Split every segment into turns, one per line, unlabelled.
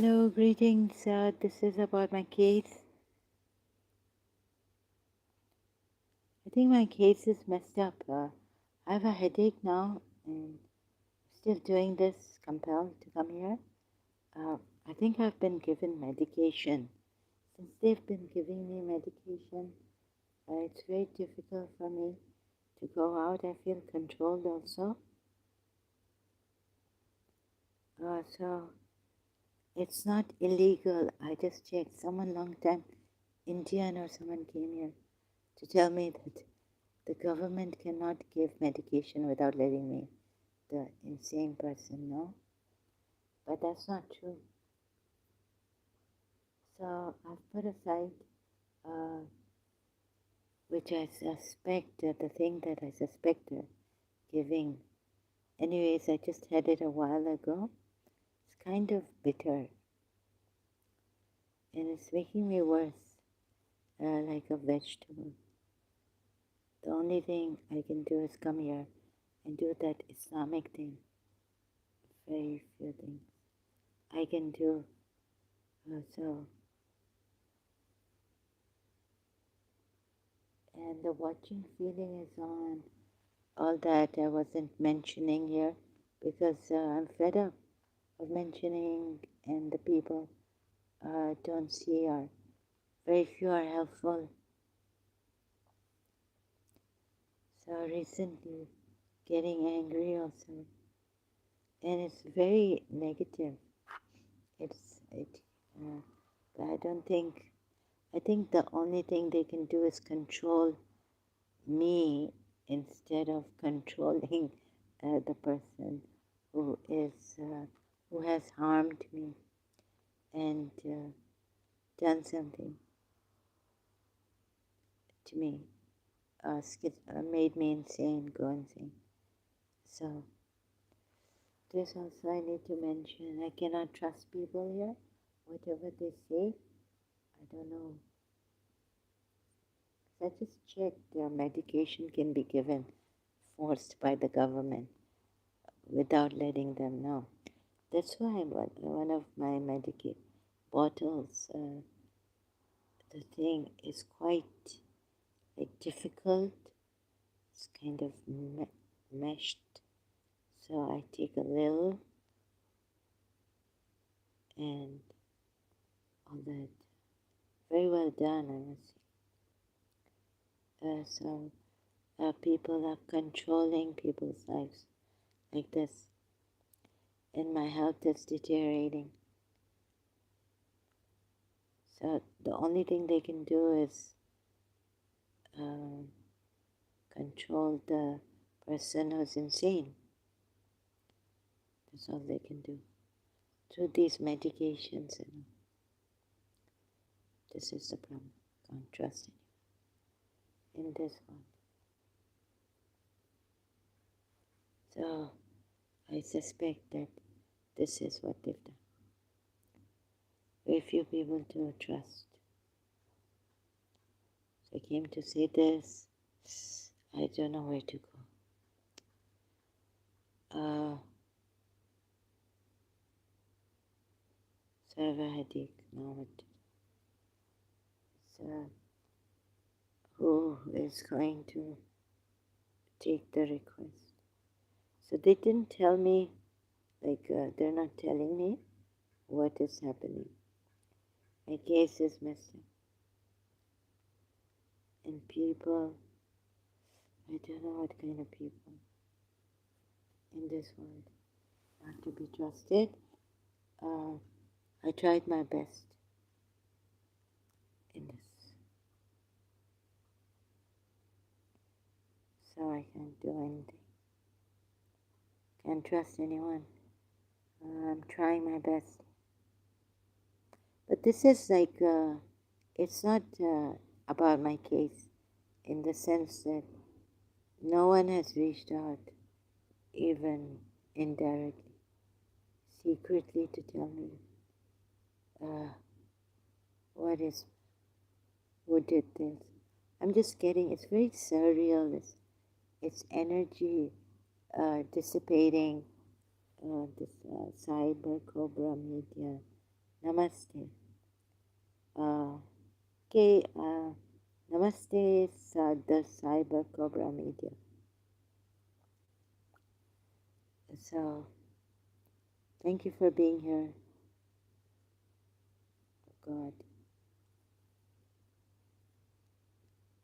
Hello, greetings. This is about my case. I think my case is messed up. I have a headache now and still doing this, compelled to come here. Uh, I think I've been given medication. Since they've been giving me medication, it's very difficult for me to go out. I feel controlled also. So it's not illegal. I just checked. Someone long time, Indian or someone came here to tell me that the government cannot give medication without letting me, the insane person, know. But that's not true. So I've put aside, uh, which I suspect, the thing that I suspect they're giving. Anyways, I just had it a while ago. It's kind of bitter, and it's making me worse, like a vegetable. The only thing I can do is come here and do that Islamic thing. Very few things I can do. So, and the watching feeling is on. All that I wasn't mentioning here because I'm fed up of mentioning, and the people don't see, or very few are helpful. So recently, getting angry also, and it's very negative. But I don't think. I think the only thing they can do is control me instead of controlling the person who is who has harmed me and done something to me, made me insane, go insane. So this also I need to mention. I cannot trust people here. Whatever they say, I don't know. I just checked. Their medication can be given forced by the government without letting them know. That's why one of my Medicaid bottles, the thing is quite like difficult. It's kind of meshed. So I take a little and all that. Very well done, I must say. So people are controlling people's lives like this, and my health is deteriorating. So the only thing they can do is control the person who's insane. That's all they can do. Through these medications, and this is the problem. Can't trust anyone in this one. So I suspect that this is what they've done. Very few people to trust. So I came to say this. I don't know where to go. So I have a headache now. So who is going to take the request? So they didn't tell me, they're not telling me what is happening. My case is messed up. And people, I don't know what kind of people in this world are to be trusted. I tried my best in this. So I can't do anything. Can't trust anyone. I'm trying my best. But this is it's not about my case in the sense that no one has reached out, even indirectly, secretly to tell me uh, who did this. I'm just getting, it's very surreal. It's energy dissipating, this cyber cobra media Namaste. Okay, Namaste, the Cyber Cobra Media. So, thank you for being here, God.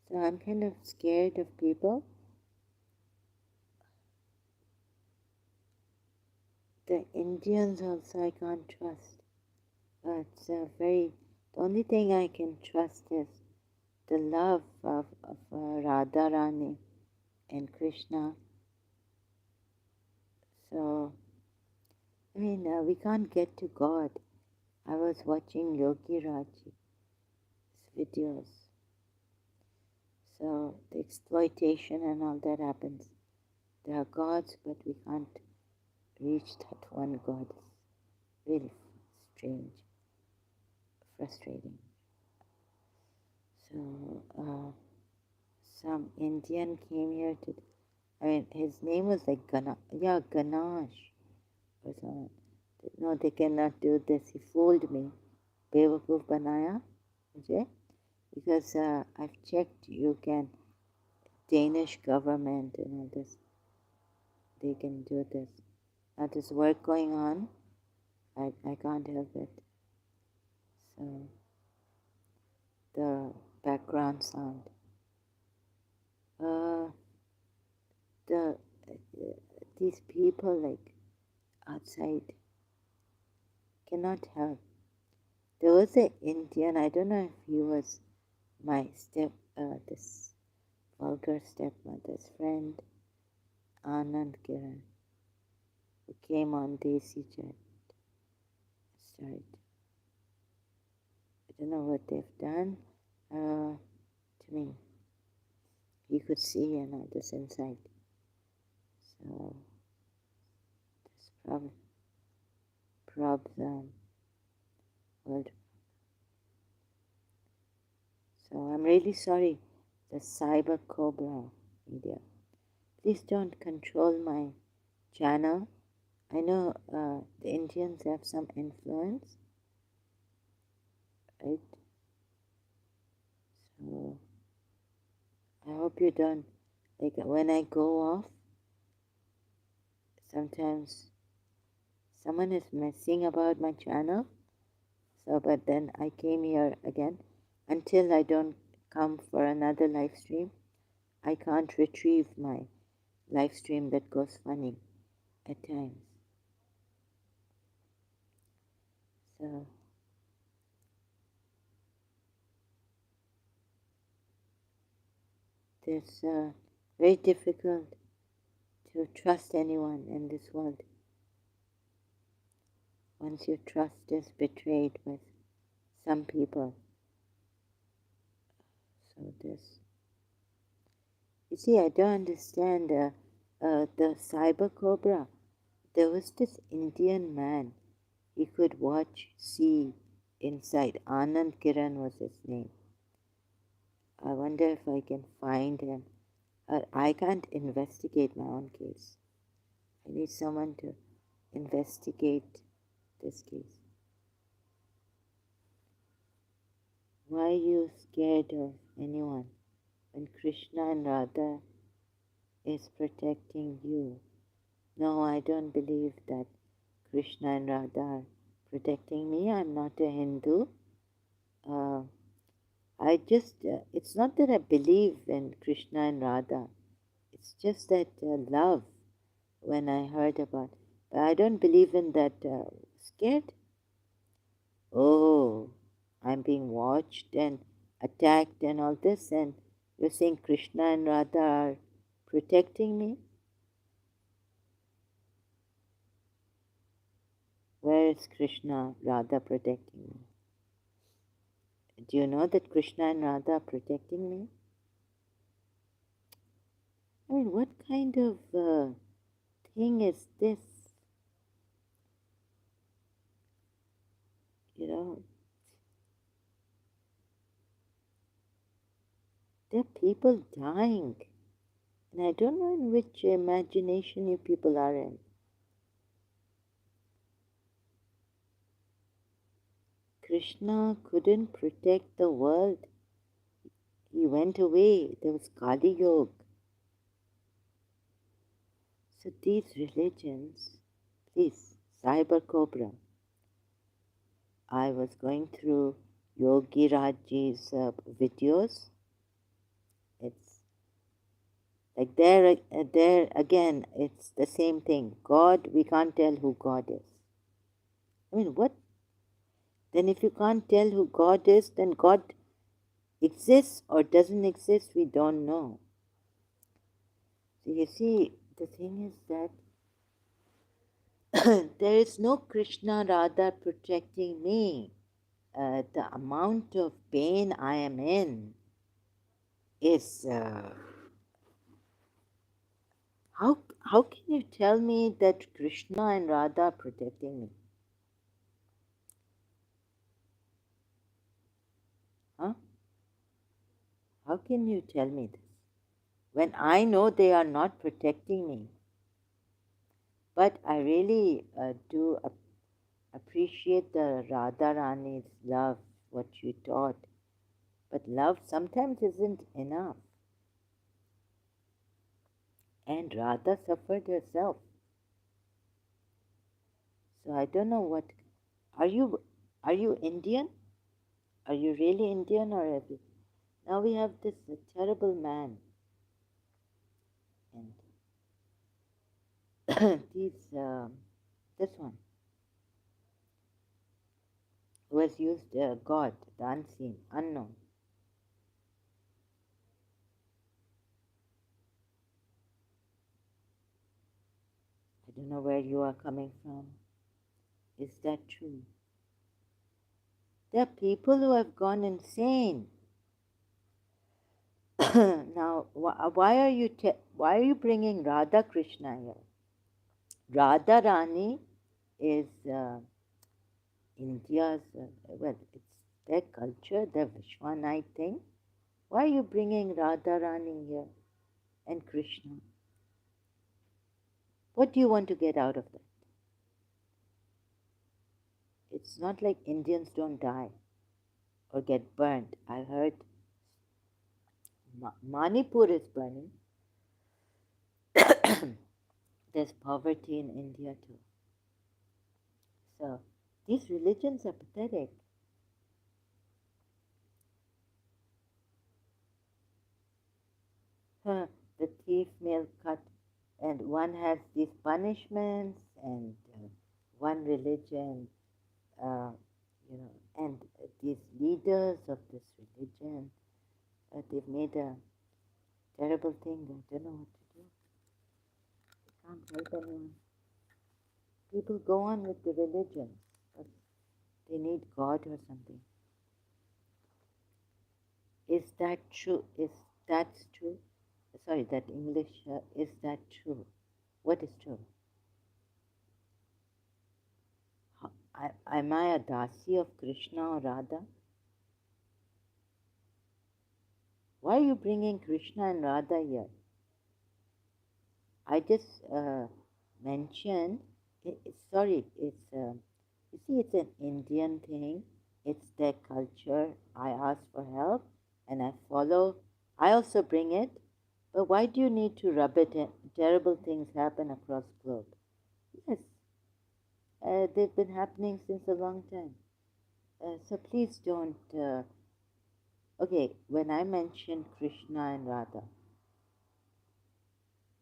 So, I'm kind of scared of people. The Indians also I can't trust. It's the only thing I can trust is the love of Radharani and Krishna. So, we can't get to God. I was watching Yogi Raj's videos. So, the exploitation and all that happens. There are gods, but we can't reach that one God. It's really strange, frustrating. So, some Indian came here his name was like Ganesh or someone. No, they cannot do this. He fooled me. Bewakoof banaya, okay? Because I've checked, you can, Danish government and all this, they can do this. Now there's work going on. I can't help it. So the background sound. Uh, the these people like outside cannot help. There was an Indian. I don't know if he was my this vulgar stepmother's friend, Anand Kiran, who came on Desi Jet. Started. I don't know what they've done to me. You could see this inside. So this problem world. So I'm really sorry, the Cyber Cobra media. Please don't control my channel. I know the Indians have some influence, right? So I hope you don't, like when I go off, sometimes someone is messing about my channel. So, but then I came here again. Until I don't come for another live stream, I can't retrieve my live stream that goes funny at times. So, it's very difficult to trust anyone in this world. Once your trust is betrayed with some people. So this, you see, I don't understand the Cyber Cobra. There was this Indian man. He could see inside. Anand Kiran was his name. I wonder if I can find him. I can't investigate my own case. I need someone to investigate this case. Why are you scared of anyone when Krishna and Radha is protecting you? No, I don't believe that Krishna and Radha are protecting me. I'm not a Hindu. It's not that I believe in Krishna and Radha. It's just that love, when I heard about, but I don't believe in that. Scared? Oh, I'm being watched and attacked and all this, and you're saying Krishna and Radha are protecting me? Where is Krishna, Radha protecting me? Do you know that Krishna and Radha are protecting me? I mean, what kind of thing is this? You know, there are people dying. And I don't know in which imagination you people are in. Krishna couldn't protect the world. He went away. There was Kali Yoga. So these religions, please, Cyber Cobra. I was going through Yogi Rajji's videos. It's like there again, it's the same thing. God, we can't tell who God is. I mean, what? Then if you can't tell who God is, then God exists or doesn't exist, we don't know. So you see, the thing is that there is no Krishna Radha protecting me. The amount of pain I am in is how can you tell me that Krishna and Radha are protecting me? Huh? How can you tell me this when I know they are not protecting me? But I really do appreciate the Radha Rani's love, what you taught. But love sometimes isn't enough. And Radha suffered herself. So I don't know what. Are you are you Indian? Are you really Indian or have you? Now we have this terrible man, and these this one who has used God, the unseen, unknown. I don't know where you are coming from. Is that true? There are people who have gone insane. Now, why are you bringing Radha Krishna here? Radha Rani is India's well, it's their culture, their Vishwanite thing. Why are you bringing Radha Rani here and Krishna? What do you want to get out of that? It's not like Indians don't die or get burnt. I heard Manipur is burning. There's poverty in India too. So these religions are pathetic. The thief may cut, and one has these punishments, and one religion, uh, and these leaders of this religion, they've made a terrible thing. They don't know what to do. They can't help anyone. People go on with the religions, but they need God or something. Is that true? Is that true? Sorry, that English, is that true? What is true? Am I a dasi of Krishna or Radha? Why are you bringing Krishna and Radha here? I just mentioned, sorry, you see, it's an Indian thing. It's their culture. I ask for help and I follow. I also bring it. But why do you need to rub it in? Terrible things happen across the globe. Yes, they've been happening since a long time. So please don't. Okay, when I mentioned Krishna and Radha,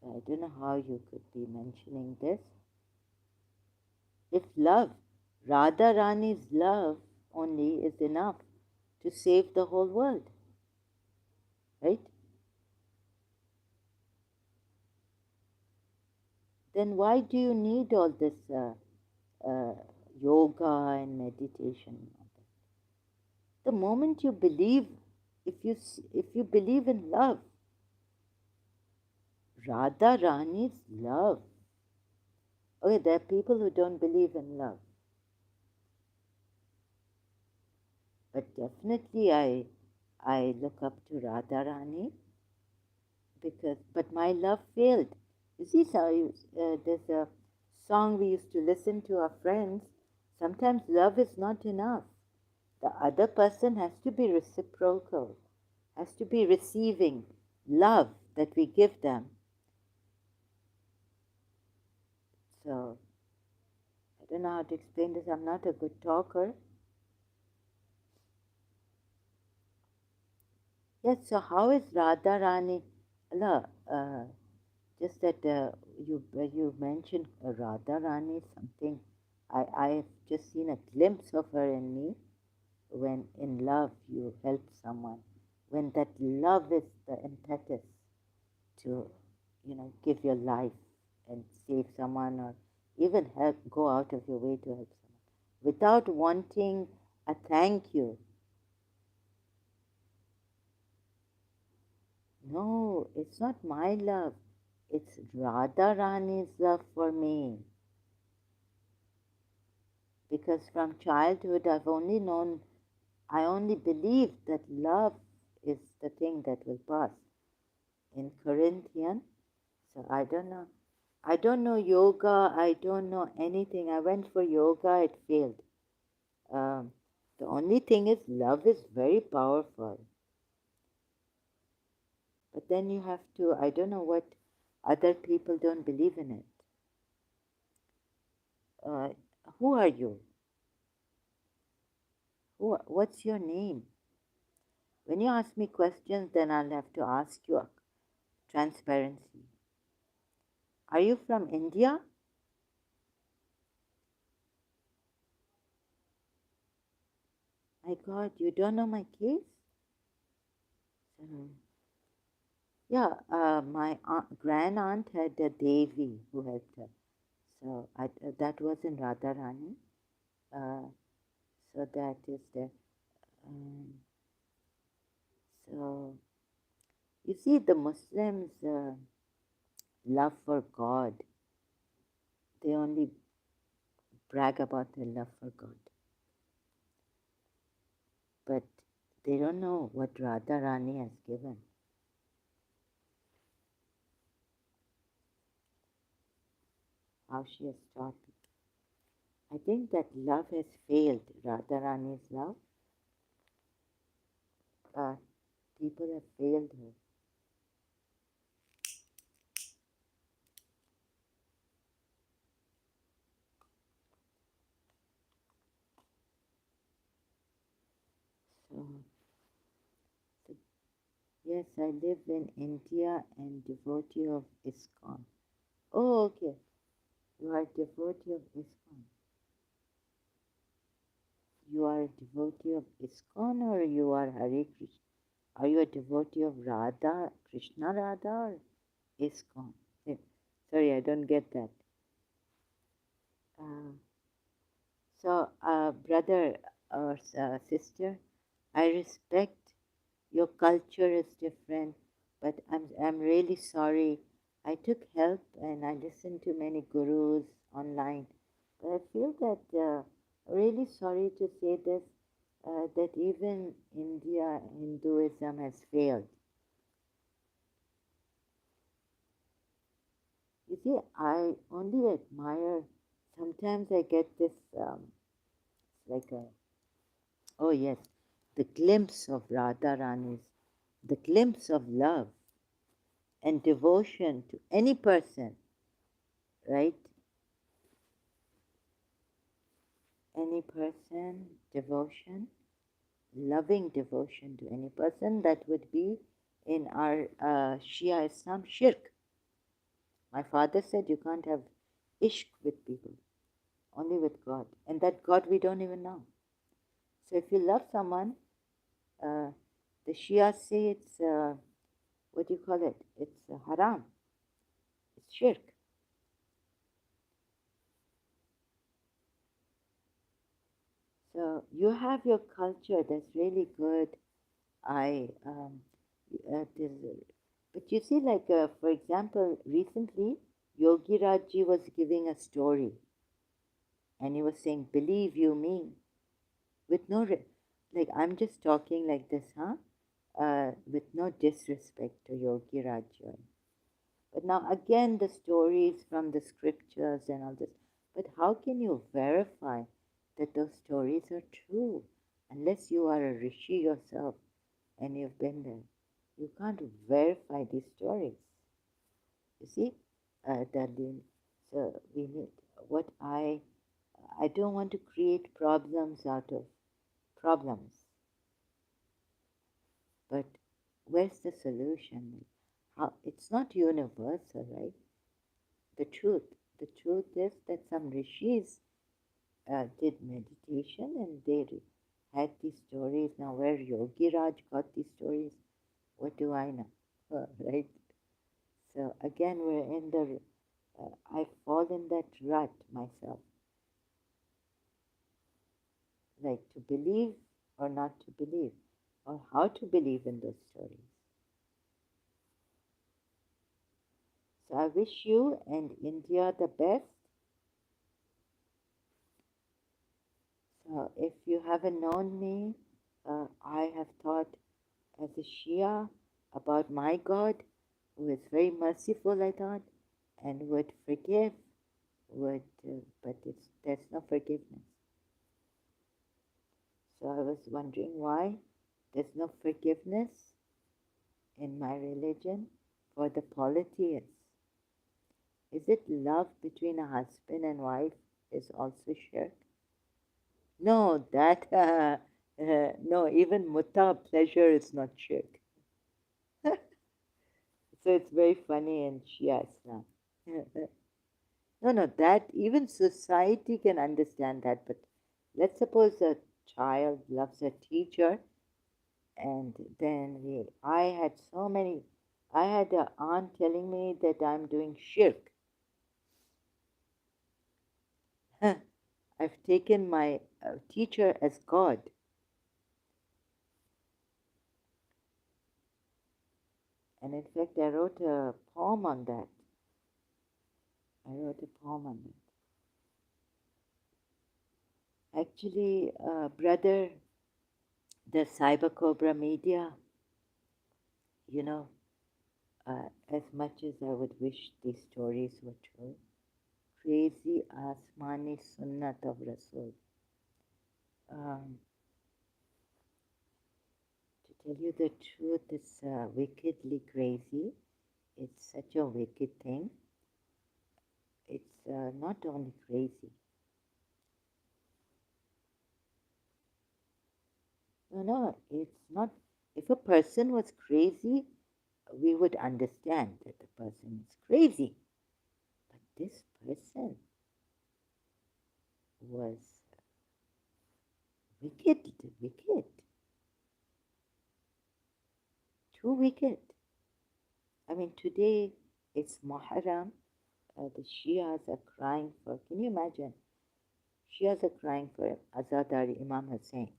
I don't know how you could be mentioning this. If love, Radha Rani's love only is enough to save the whole world, right? Then why do you need all this uh, yoga and meditation? The moment you believe, if you believe in love, Radha Rani's love. Okay, there are people who don't believe in love, but definitely I look up to Radha Rani but my love failed. You see, so there's a song we used to listen to our friends. Sometimes love is not enough. The other person has to be reciprocal, has to be receiving love that we give them. So I don't know how to explain this. I'm not a good talker. Yes, so how is Radharani? Allah, just that you mentioned Radharani something. I've just seen a glimpse of her in me when in love you help someone. When that love is the impetus to, give your life and save someone or even help, go out of your way to help someone without wanting a thank you. No, it's not my love. It's Radharani's love for me. Because from childhood, I only believed that love is the thing that will pass. In Corinthian, so I don't know. I don't know yoga. I don't know anything. I went for yoga. It failed. Um, the only thing is, love is very powerful. But then you have to, I don't know what other people don't believe in it. Uh, who are you? What's your name? When you ask me questions, then I'll have to ask you transparency. Are you from India? My God, you don't know my case? So, yeah, my grand aunt had a Devi who helped her. So that was in Radharani. Uh, so that is the. Um, so you see, the Muslims' love for God, they only brag about their love for God. But they don't know what Radharani has given. How she has taught me. I think that love has failed, Radharani's love. Uh, People have failed her. So, so yes, I live in India and devotee of ISKCON. Oh, okay. You are a devotee of ISKCON. You are a devotee of ISKCON or you are Hare Krishna? Are you a devotee of Radha, Krishna Radha or ISKCON? Eh, sorry, I don't get that. Uh, so, brother or sister, I respect your culture is different, but I'm really sorry. I took help and I listened to many gurus online, but I feel that really sorry to say this that even India Hinduism has failed. You see, I only admire. Sometimes I get this like a oh yes, the glimpse of Radharani's, the glimpse of love and devotion to any person, right? Any person, devotion, loving devotion to any person, that would be in our Shia Islam shirk. My father said you can't have ishq with people, only with God, and that God we don't even know. So if you love someone, uh, the Shia say it's what do you call it? It's haram. It's shirk. So you have your culture that's really good. I there's but you see, like for example, recently Yogi Rajji was giving a story, and he was saying, "Believe you me," with no like I'm just talking like this, huh? With no disrespect to Yogi Rajji. But now again, the stories from the scriptures and all this. But how can you verify that those stories are true? Unless you are a rishi yourself and you've been there, you can't verify these stories. You see, Darlene. So we need what I don't want to create problems out of problems, but where's the solution? How it's not universal, right? The truth, the truth is that some rishis did meditation and they had these stories. Now, where Yogi Raj got these stories, what do I know? Right? So again, we're in the. I fall in that rut myself, like to believe or not to believe, or how to believe in those stories. So I wish you and India the best. So if you haven't known me, I have thought as a Shia about my God, who is very merciful, I thought, and would forgive, but there's no forgiveness. So I was wondering why there's no forgiveness in my religion for the polytheists. Is it love between a husband and wife is also shirk? No, that no, even mutta pleasure is not shirk. So it's very funny in Shia Islam. No, no, that even society can understand that. But let's suppose a child loves a teacher, and then I had so many. I had an aunt telling me that I'm doing shirk. I've taken my teacher as God. And in fact, I wrote a poem on that. I wrote a poem on that. Actually, brother, the Cyber Cobra media, you know, as much as I would wish these stories were true, crazy Asmani Sunnat of Rasul. Um, to tell you the truth, it's wickedly crazy. It's such a wicked thing. It's not only crazy. No, no, it's not. If a person was crazy, we would understand that the person is crazy. But this person was wicked, wicked, too wicked. I mean, today it's Muharram. The Shias are crying for, can you imagine? Shias are crying for Azadari Imam Hussein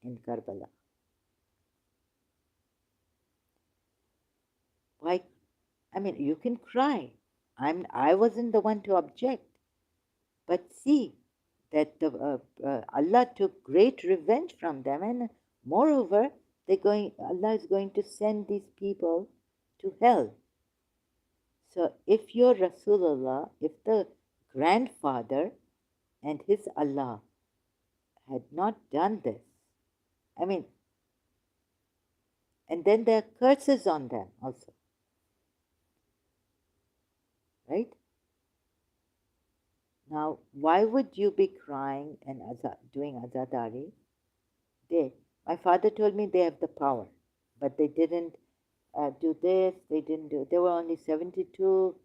in Karbala. Why? I mean, you can cry. I wasn't the one to object. But see that Allah took great revenge from them, and moreover, Allah is going to send these people to hell. So if your Rasulullah, if the grandfather and his Allah had not done this, I mean, and then there are curses on them also, right? Now, why would you be crying and doing azadari? My father told me they have the power, but they didn't do this, they didn't do. There were only 72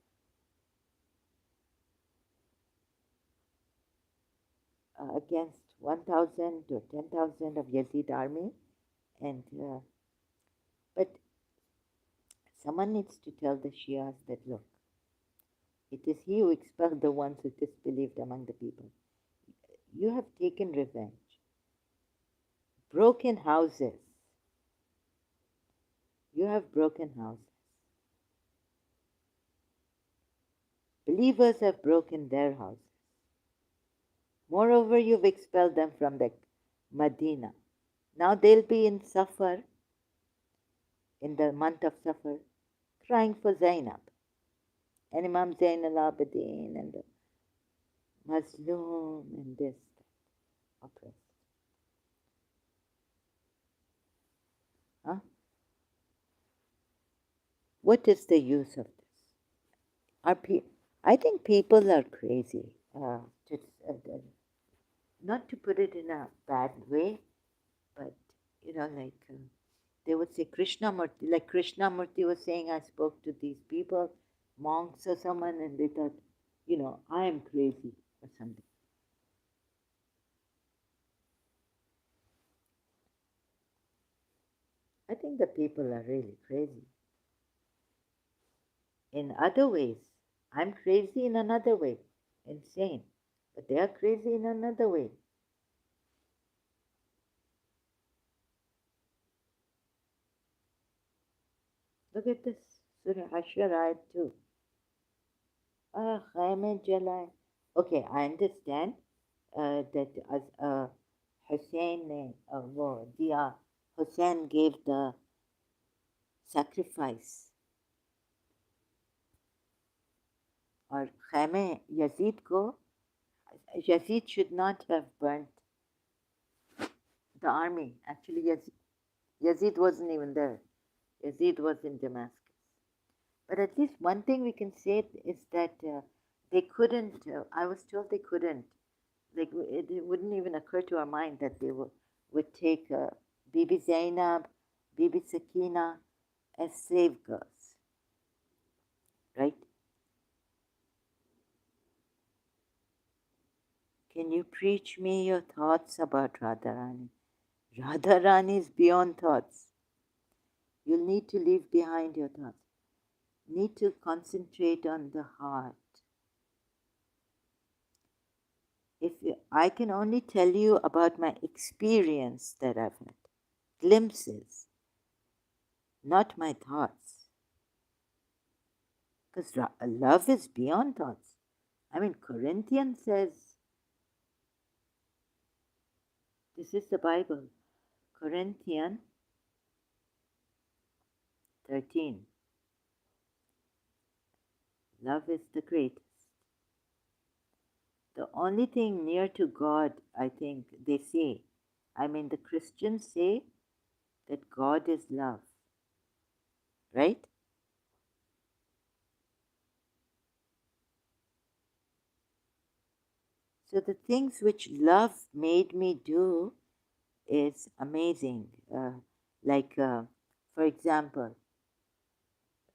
against 1,000 or 10,000 of Yazid army, and but someone needs to tell the Shias that look, it is he who expelled the ones who disbelieved among the people. You have taken revenge, broken houses. You have broken houses. Believers have broken their houses. Moreover, you've expelled them from the Medina. Now they'll be in Safar, in the month of Safar, crying for Zainab and Imam Zain al Abidin and the Mazlum and this, oppressed. what is the use of this? I think people are crazy. Just, not to put it in a bad way, but like they would say Krishnamurti, like Krishnamurti was saying, I spoke to these people, monks or someone, and they thought, I am crazy or something. I think the people are really crazy. In other ways, I'm crazy in another way, insane, but they are crazy in another way. Look at this, Surah Ashrayat too. Khaime Jalai. Okay, I understand that as Hussein ने वो दिया, Hussein gave the sacrifice, और खैमे Yazid को, Yazid should not have burnt the army. Actually, Yazid wasn't even there. Yazid was in Damascus. But at least one thing we can say is that they couldn't, I was told they couldn't, like it wouldn't even occur to our mind that they would take Bibi Zainab, Bibi Sakina as slave girls, right? Can you preach me your thoughts about Radharani? Radharani is beyond thoughts. You'll need to leave behind your thoughts. Need to concentrate on the heart. If I can only tell you about my experience that I've had, glimpses, not my thoughts. Because love is beyond thoughts. I mean, Corinthians says, this is the Bible, Corinthians 13. Love is the greatest. The only thing near to God, I think, they say, the Christians say that God is love, right? So the things which love made me do is amazing. For example,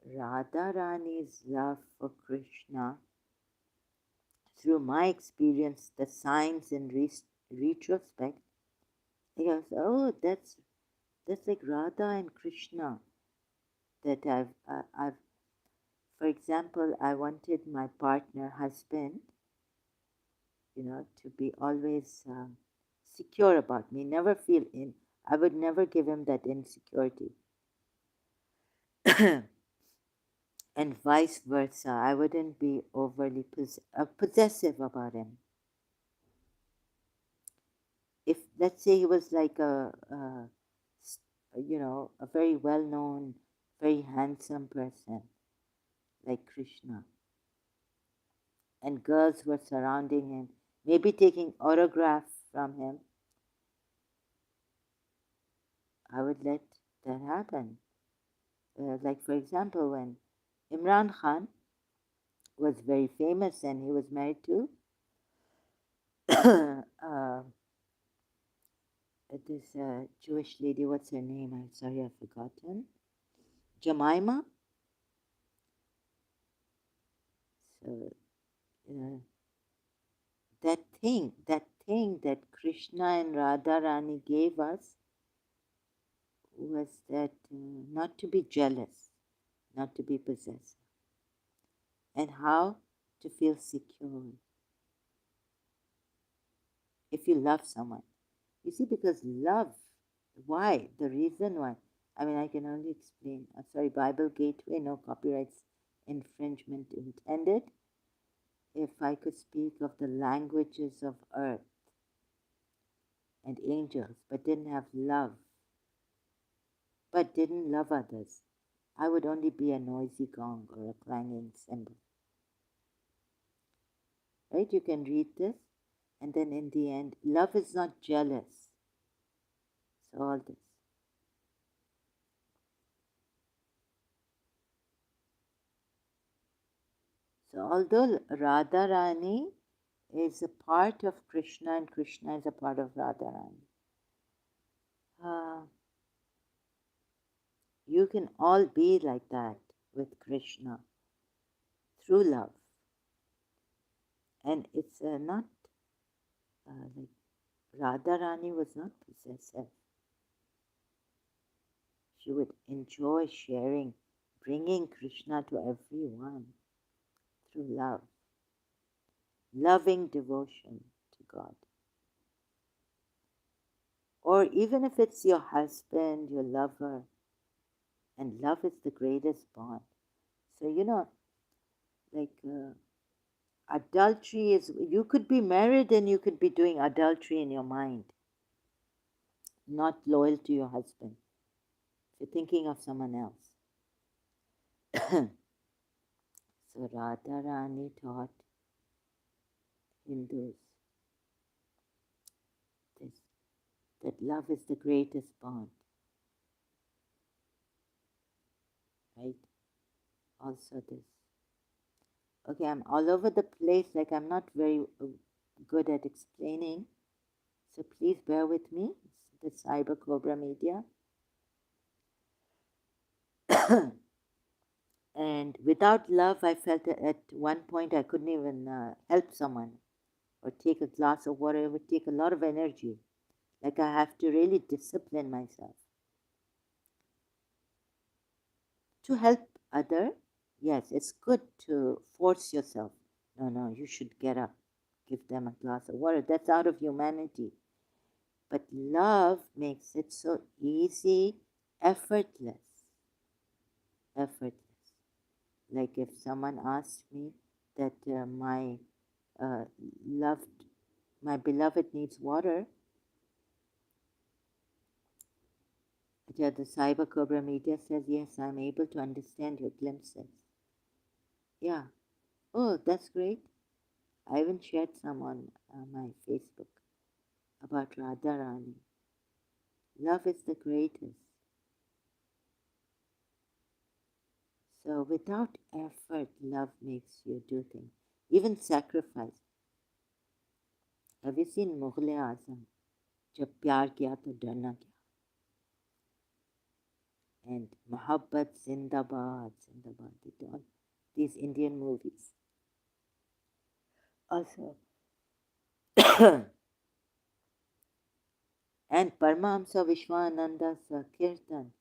Radharani's love for Krishna, through my experience, the science in retrospect, I goes, oh, that's like Radha and Krishna. That I've, for example, I wanted my partner, husband, to be always secure about me, never feel in. I would never give him that insecurity. And vice versa. I wouldn't be overly possessive about him. If, let's say, he was like a very well-known, very handsome person, like Krishna, and girls were surrounding him, maybe taking autographs from him, I would let that happen. Like, for example, when Imran Khan was very famous and he was married to this Jewish lady, what's her name? I'm sorry, I've forgotten. Jemima. So, that thing that Krishna and Radharani gave us was that not to be jealous, not to be possessive, and how to feel secure if you love someone. You see, because love, why? The reason why. I can only explain. Sorry, Bible Gateway, no copyrights infringement intended. If I could speak of the languages of earth and angels, but didn't have love, but didn't love others, I would only be a noisy gong or a clanging cymbal. Right? You can read this, and then in the end, love is not jealous. So all this. So although Radharani is a part of Krishna and Krishna is a part of Radharani, you can all be like that with Krishna through love. And it's not like Radharani was not possessive. She would enjoy sharing, bringing Krishna to everyone through love, loving devotion to God. Or even if it's your husband, your lover, and love is the greatest bond. So, like adultery is, you could be married and you could be doing adultery in your mind, not loyal to your husband. If you're thinking of someone else. So Radharani taught Hindus this, that love is the greatest bond, right? Also this. Okay, I'm all over the place, like I'm not very good at explaining, so please bear with me. It's the Cyber Cobra Media. And without love, I felt that at one point I couldn't even help someone or take a glass of water. It would take a lot of energy. Like I have to really discipline myself to help other. Yes, it's good to force yourself. No, you should get up, give them a glass of water. That's out of humanity. But love makes it so easy, effortless. Effortless. Like if someone asks me that uh, loved, my beloved needs water, the Cyber Cobra Media says, yes, I'm able to understand your glimpses. Yeah. Oh, that's great. I even shared some on my Facebook about Radharani. Love is the greatest. So without effort, love makes you do things. Even sacrifice. Have you seen Mughal Azam? जब प्यार किया तो डरना क्या? And Mohabbat Zindabad, Zindabad, these Indian movies. Also, and Paramahamsa Vishwananda's Kirtan,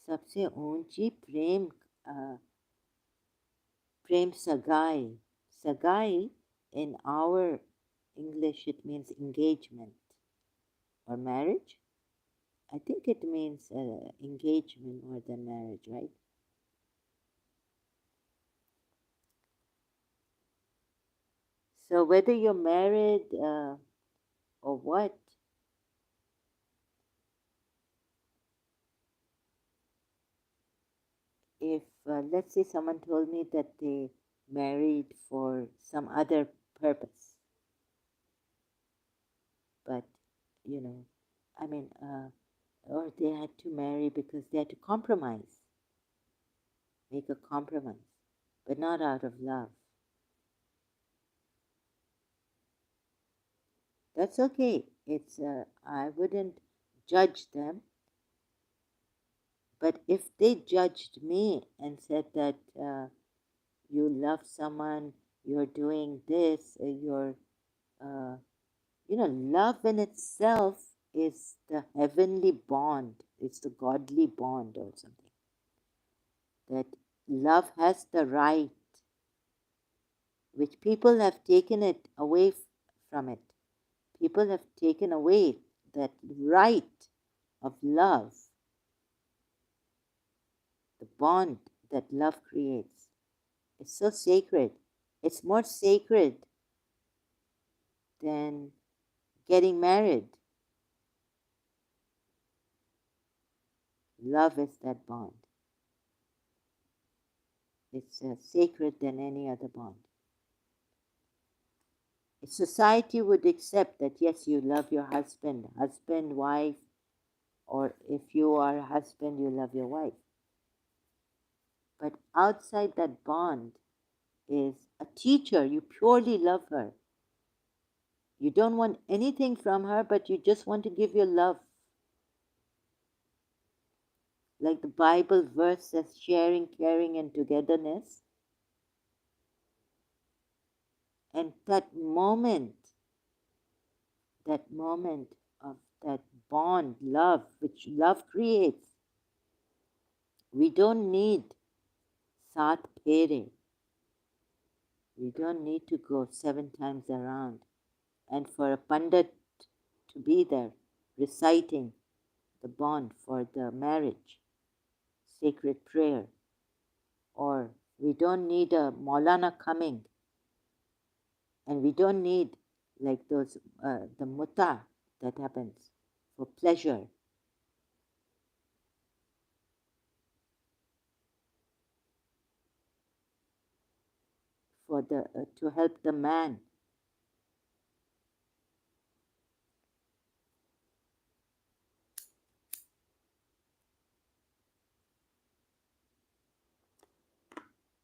सबसे ऊंची प्रेम सगाई. Sagai, in our English, it means engagement or marriage. I think it means engagement more than marriage, right? So whether you're married or what, if let's say someone told me that they married for some other purpose, but I mean, or they had to marry because they had to compromise, make a compromise, but not out of love. That's okay. It's I wouldn't judge them, but if they judged me and said that you love someone, you're doing this, uh, love in itself is the heavenly bond. It's the godly bond or something. That love has the right, which people have taken it away from it. People have taken away that right of love, the bond that love creates. It's so sacred. It's more sacred than getting married. Love is that bond. It's sacred than any other bond. If society would accept that, yes, you love your husband, wife, or if you are a husband, you love your wife. But outside that bond, is a teacher. You purely love her. You don't want anything from her, but you just want to give your love. Like the Bible verse says, sharing, caring, and togetherness. And that moment of that bond, love, which love creates, we don't need saath phere. We don't need to go 7 times around and for a pandit to be there reciting the bond for the marriage, sacred prayer. Or we don't need a Maulana coming, and we don't need like those the mutta that happens for pleasure. For the to help the man.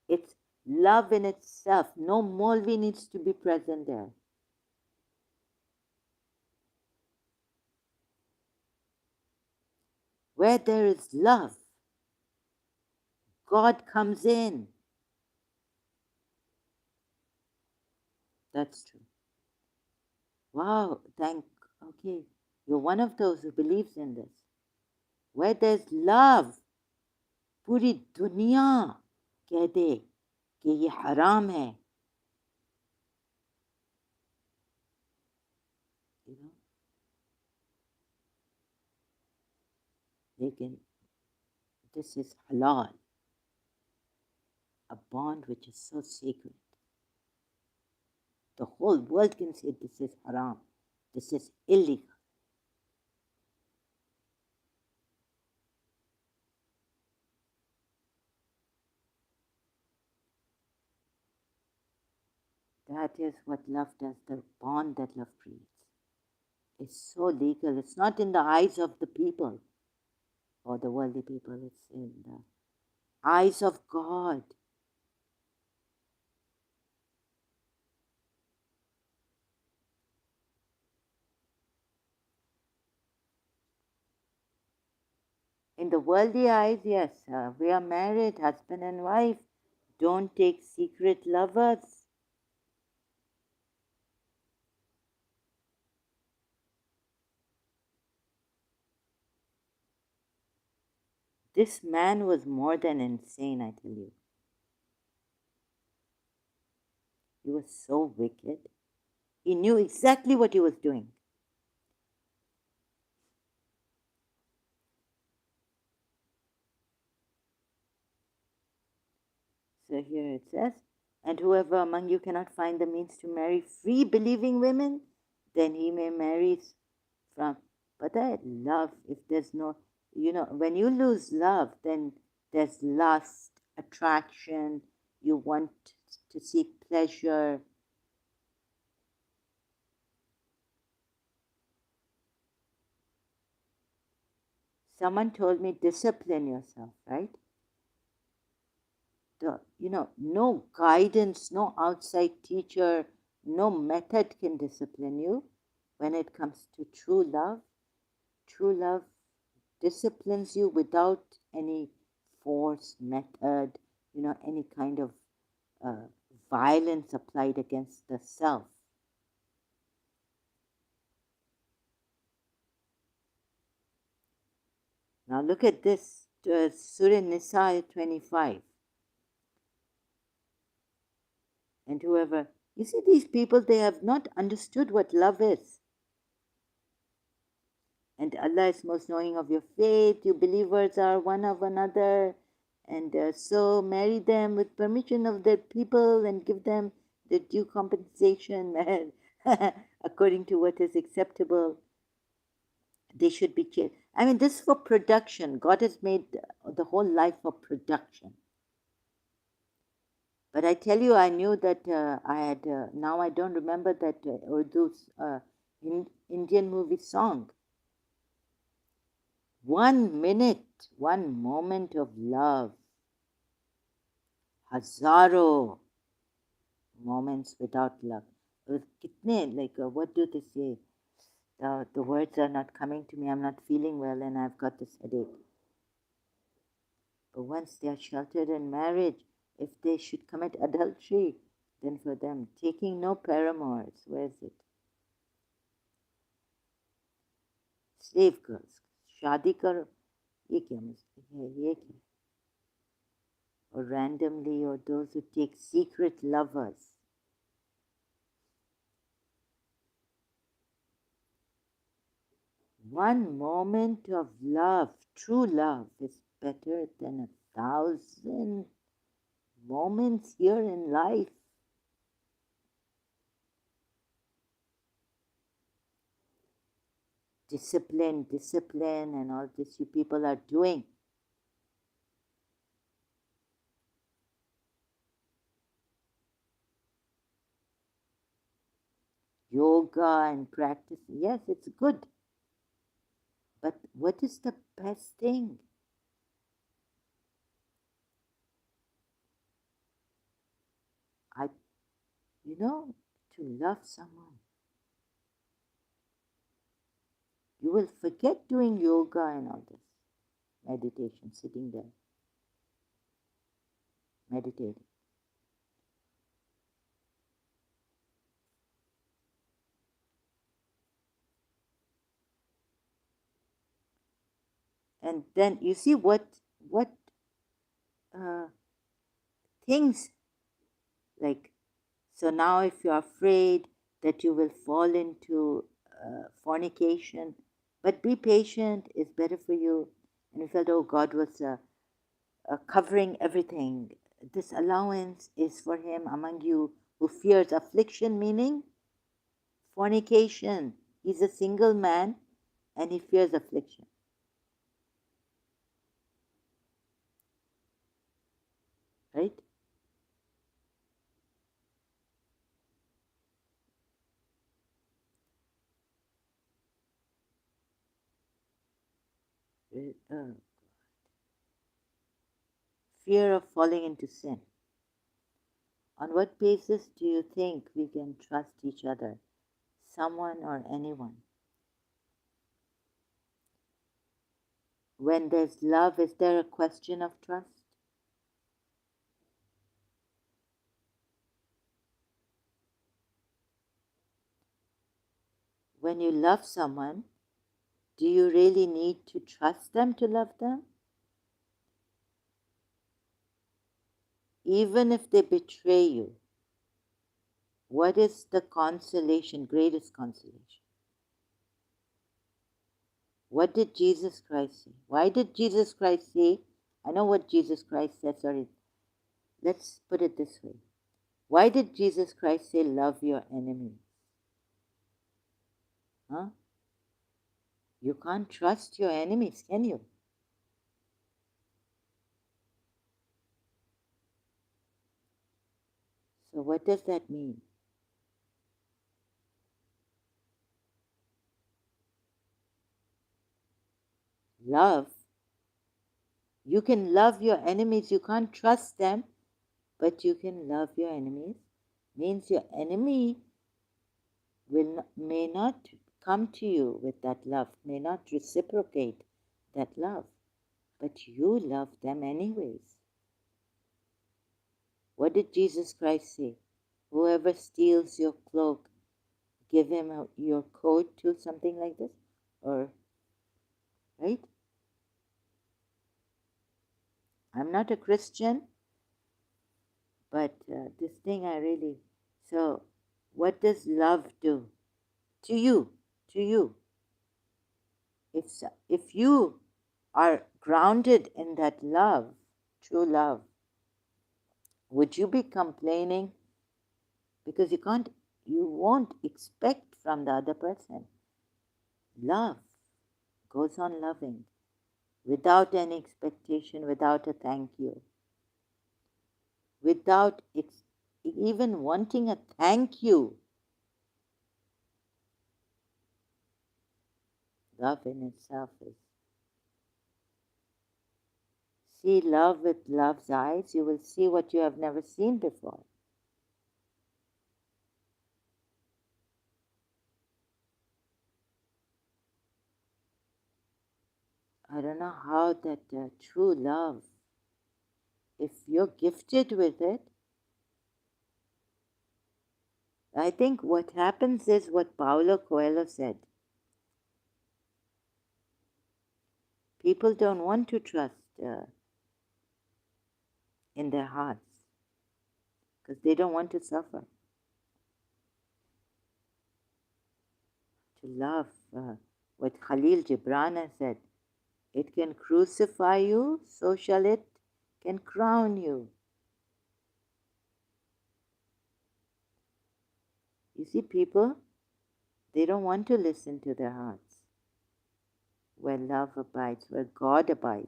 It's love in itself. No Molvi needs to be present there. Where there is love, God comes in. That's true. Wow, okay. You're one of those who believes in this. Where there's love, पूरी दुनिया कह दे कि ये हराम है. You know, लेकिन this is halal, a bond which is so sacred. The whole world can say this is haram, this is illegal. That is what love does, the bond that love creates. It's so legal. It's not in the eyes of the people or the worldly people, it's in the eyes of God. In the worldly eyes, yes, we are married, husband and wife. Don't take secret lovers. This man was more than insane, I tell you. He was so wicked. He knew exactly what he was doing. So here it says, and whoever among you cannot find the means to marry free believing women, then he may marry from. But I love, if there's no, when you lose love, then there's lust, attraction, you want to seek pleasure. Someone told me, discipline yourself, right? No guidance, no outside teacher, no method can discipline you when it comes to true love. True love disciplines you without any force, method, any kind of uh, violence applied against the self. Now look at this, Surah Nisa 25. And whoever, you see, these people, they have not understood what love is. And Allah is most knowing of your faith. You believers are one of another. And so marry them with permission of the people and give them the due compensation according to what is acceptable. They should be changed. I mean, this is for production. God has made the whole life for production. But I tell you, I knew that I had, now I don't remember that Urdu Indian movie song. 1 minute, one moment of love. Hazaro. moments without love. What do they say? The words are not coming to me. I'm not feeling well and I've got this headache. But once they are sheltered in marriage, if they should commit adultery, then for them, taking no paramours, where is it? Slave girls, शादी करो, ये क्या है, ये क्या? Or randomly, or those who take secret lovers. One moment of love, true love, is better than 1,000 moments here in life. Discipline, and all this you people are doing. Yoga and practice, yes, it's good. But what is the best thing? To love someone. You will forget doing yoga and all this. Meditation, sitting there, meditating. And then you see what uh, things like, so now if you're afraid that you will fall into fornication, but be patient, is better for you. And you felt, oh, God was covering everything. This allowance is for him among you who fears affliction, meaning fornication. He's a single man and he fears affliction. Right? Uh, Fear of falling into sin. On what basis do you think we can trust each other, someone or anyone? When there's love, is there a question of trust? When you love someone, do you really need to trust them to love them? Even if they betray you, what is the consolation, greatest consolation? What did Jesus Christ say? Why did Jesus Christ say? I know what Jesus Christ said, sorry. Let's put it this way. Why did Jesus Christ say, love your enemies? Huh? You can't trust your enemies, can you? So, what does that mean? Love. You can love your enemies, you can't trust them, but you can love your enemies. Means your enemy may not come to you with that love, may not reciprocate that love, but you love them anyways. What did Jesus Christ say? Whoever steals your cloak, give him your coat too, something like this? Or, right? I'm not a Christian, but this thing I really. So, what does love do to you? To you, if you are grounded in that love, true love, would you be complaining? Because you won't expect from the other person. Love goes on loving without any expectation, without a thank you, without even wanting a thank you. Love in itself is. See love with love's eyes, you will see what you have never seen before. I don't know how that true love, if you're gifted with it, I think what happens is what Paulo Coelho said. People don't want to trust in their hearts because they don't want to suffer. To love, what Khalil Gibran has said, it can crucify you, so shall it can crown you. You see, people, they don't want to listen to their hearts. Where love abides, where God abides.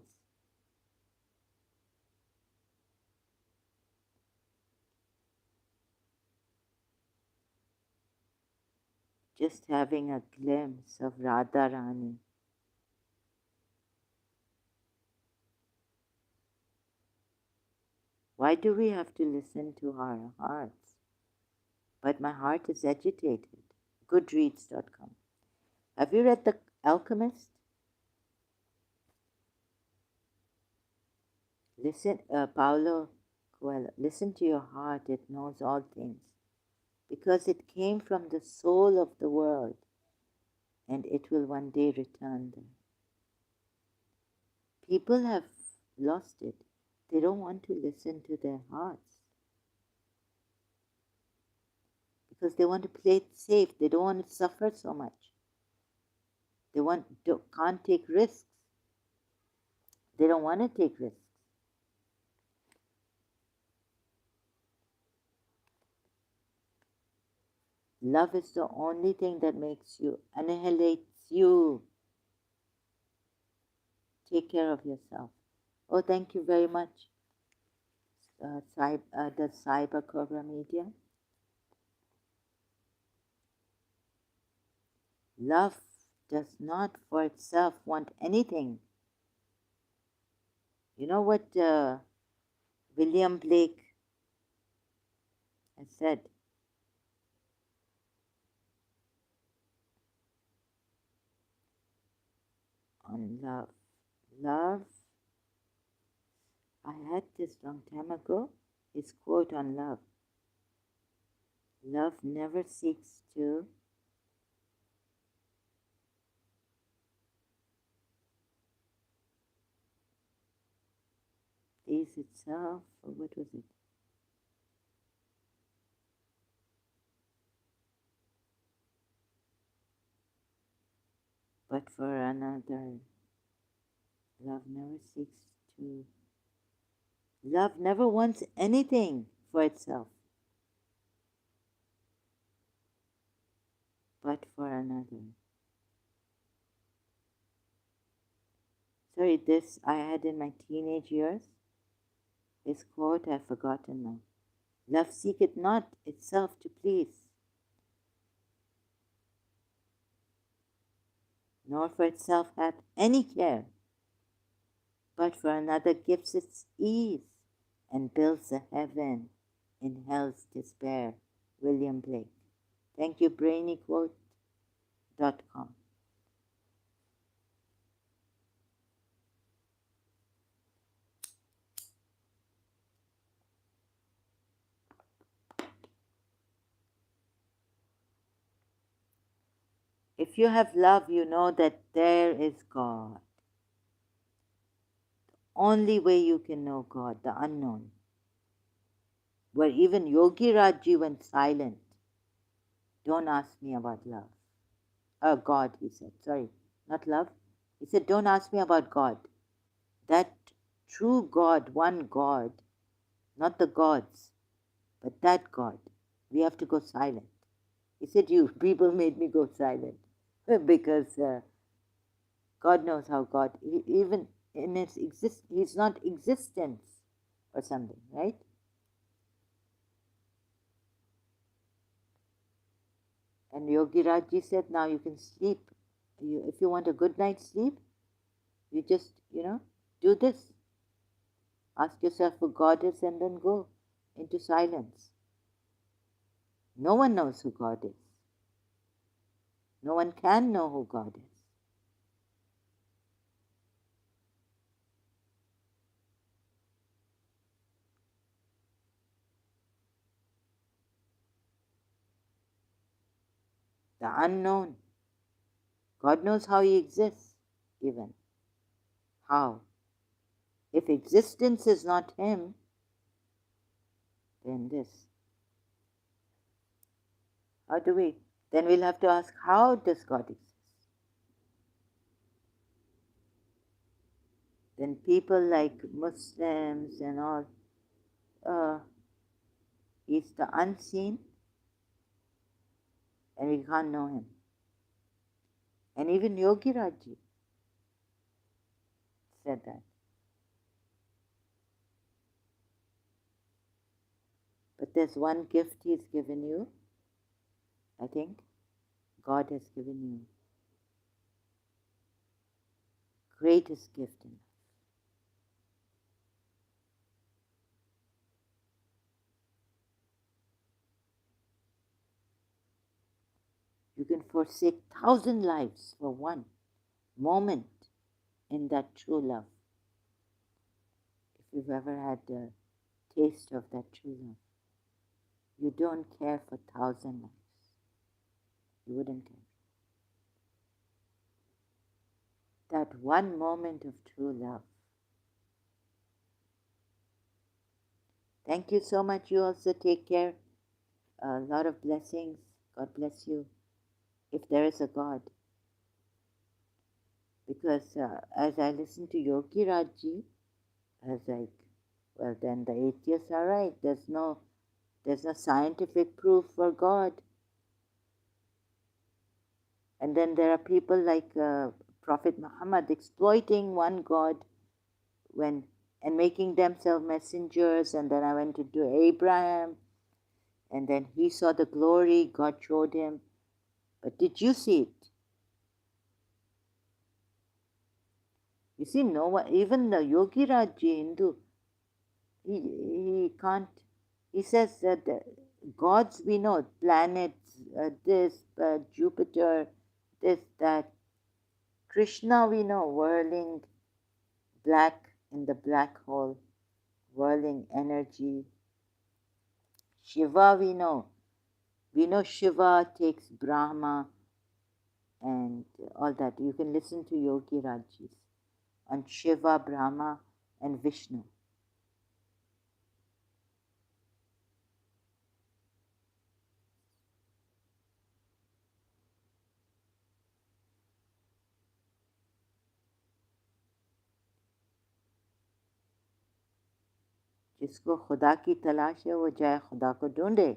Just having a glimpse of Radharani. Why do we have to listen to our hearts? But my heart is agitated. Goodreads.com. Have you read The Alchemist? Listen, Paulo Coelho, listen to your heart, it knows all things. Because it came from the soul of the world, and it will one day return there. People have lost it. They don't want to listen to their hearts. Because they want to play it safe. They don't want to suffer so much. They can't take risks. They don't want to take risks. Love is the only thing that makes you, annihilates you. Take care of yourself. Oh, thank you very much, the Cyber Cobra Media. Love does not for itself want anything. You know what William Blake has said? On love. Love, I had this long time ago, his quote on love. Love never seeks to please itself, or what was it? But for another. Love never seeks to. Love never wants anything for itself, but for another. Sorry, this I had in my teenage years. This quote I've forgotten now. Love seeketh not itself to please, nor for itself hath any care, but for another gives its ease, and builds a heaven in hell's despair. William Blake. Thank you, brainyquote.com. If you have love, you know that there is God. Only way you can know God, the unknown. Where even Yogi Rajji went silent. Don't ask me about love. God, he said. Sorry, not love. He said, don't ask me about God. That true God, one God, not the gods, but that God, we have to go silent. He said, you people made me go silent because God knows how God, even in his he's not existence or something, right? And Yogi Rajji said, now you can sleep. If you want a good night's sleep, you just, do this. Ask yourself who God is and then go into silence. No one knows who God is. No one can know who God is. the unknown. God knows how He exists, even. How? If existence is not Him, then this. How do we? Then we'll have to ask, how does God exist? Then people like Muslims and all, He's the unseen and we can't know Him. And even Yogi Raji said that. But there's one gift He's given you, I think. God has given you. Greatest gift in life. You can forsake 1,000 lives for one moment in that true love. If you've ever had a taste of that true love, you don't care for 1,000 lives. You wouldn't care. That one moment of true love. Thank you so much. You also take care. A lot of blessings. God bless you. If there is a God. Because as I listen to Yogi Rajji, I was like, well, then the atheists are right. There's no scientific proof for God. And then there are people like Prophet Muhammad exploiting one God and making themselves messengers. And then I went into Abraham, and then he saw the glory God showed him. But did you see it? You see, no one, even the Yogi Rajji Hindu, he can't. He says that the gods we know, planets, this, Jupiter, this, that. Krishna we know, whirling black in the black hole, whirling energy. Shiva we know. We know Shiva takes Brahma and all that. You can listen to Yogi Rajis on Shiva, Brahma, and Vishnu. जिसको खुदा की तलाश है वो जाए खुदा को ढूंढे.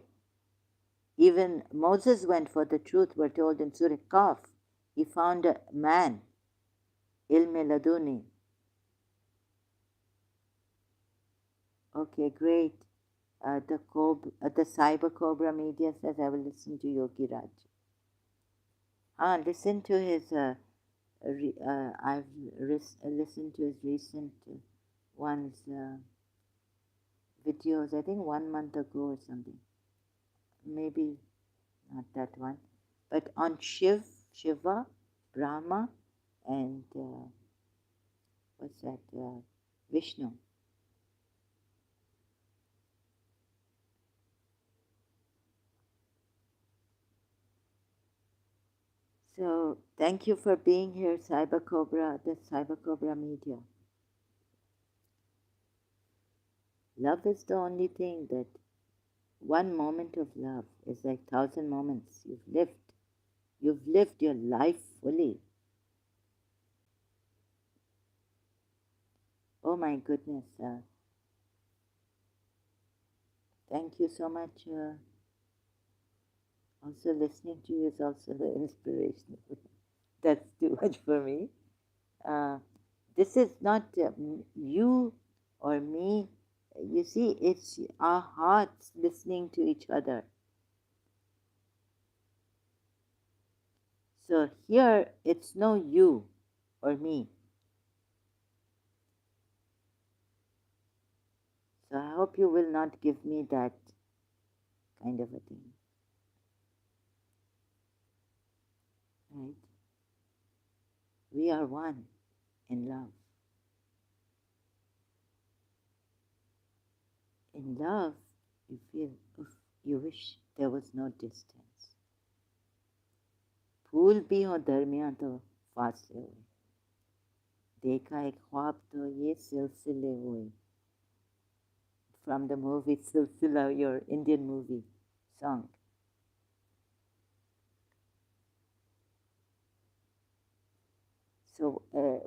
Even Moses went for the truth, we're told in Surah Kaf. He found a man, ilm laduni. Okay, great. The Cyber Cobra Media says I will listen to Yogi Raj. Listen to his. I've listened to his recent ones videos. I think 1 month ago or something. Maybe not that one, but on Shiva, Brahma, and what's that? Vishnu. So thank you for being here, Cyber Cobra, the Cyber Cobra Media. Love is the only thing that one moment of love is like 1,000 moments you've lived. You've lived your life fully. Oh my goodness. Thank you so much. Also, listening to you is also inspirational. That's too much for me. This is not you or me. You see, it's our hearts listening to each other. So here, it's no you or me. So I hope you will not give me that kind of a thing. Right? We are one in love. In love, you feel, you wish there was no distance. फूल भी हो दरमियाँ तो फासले हुए, देखा एक ख्वाब तो ये सिलसिले हुए. From the movie Silsila, your Indian movie song. So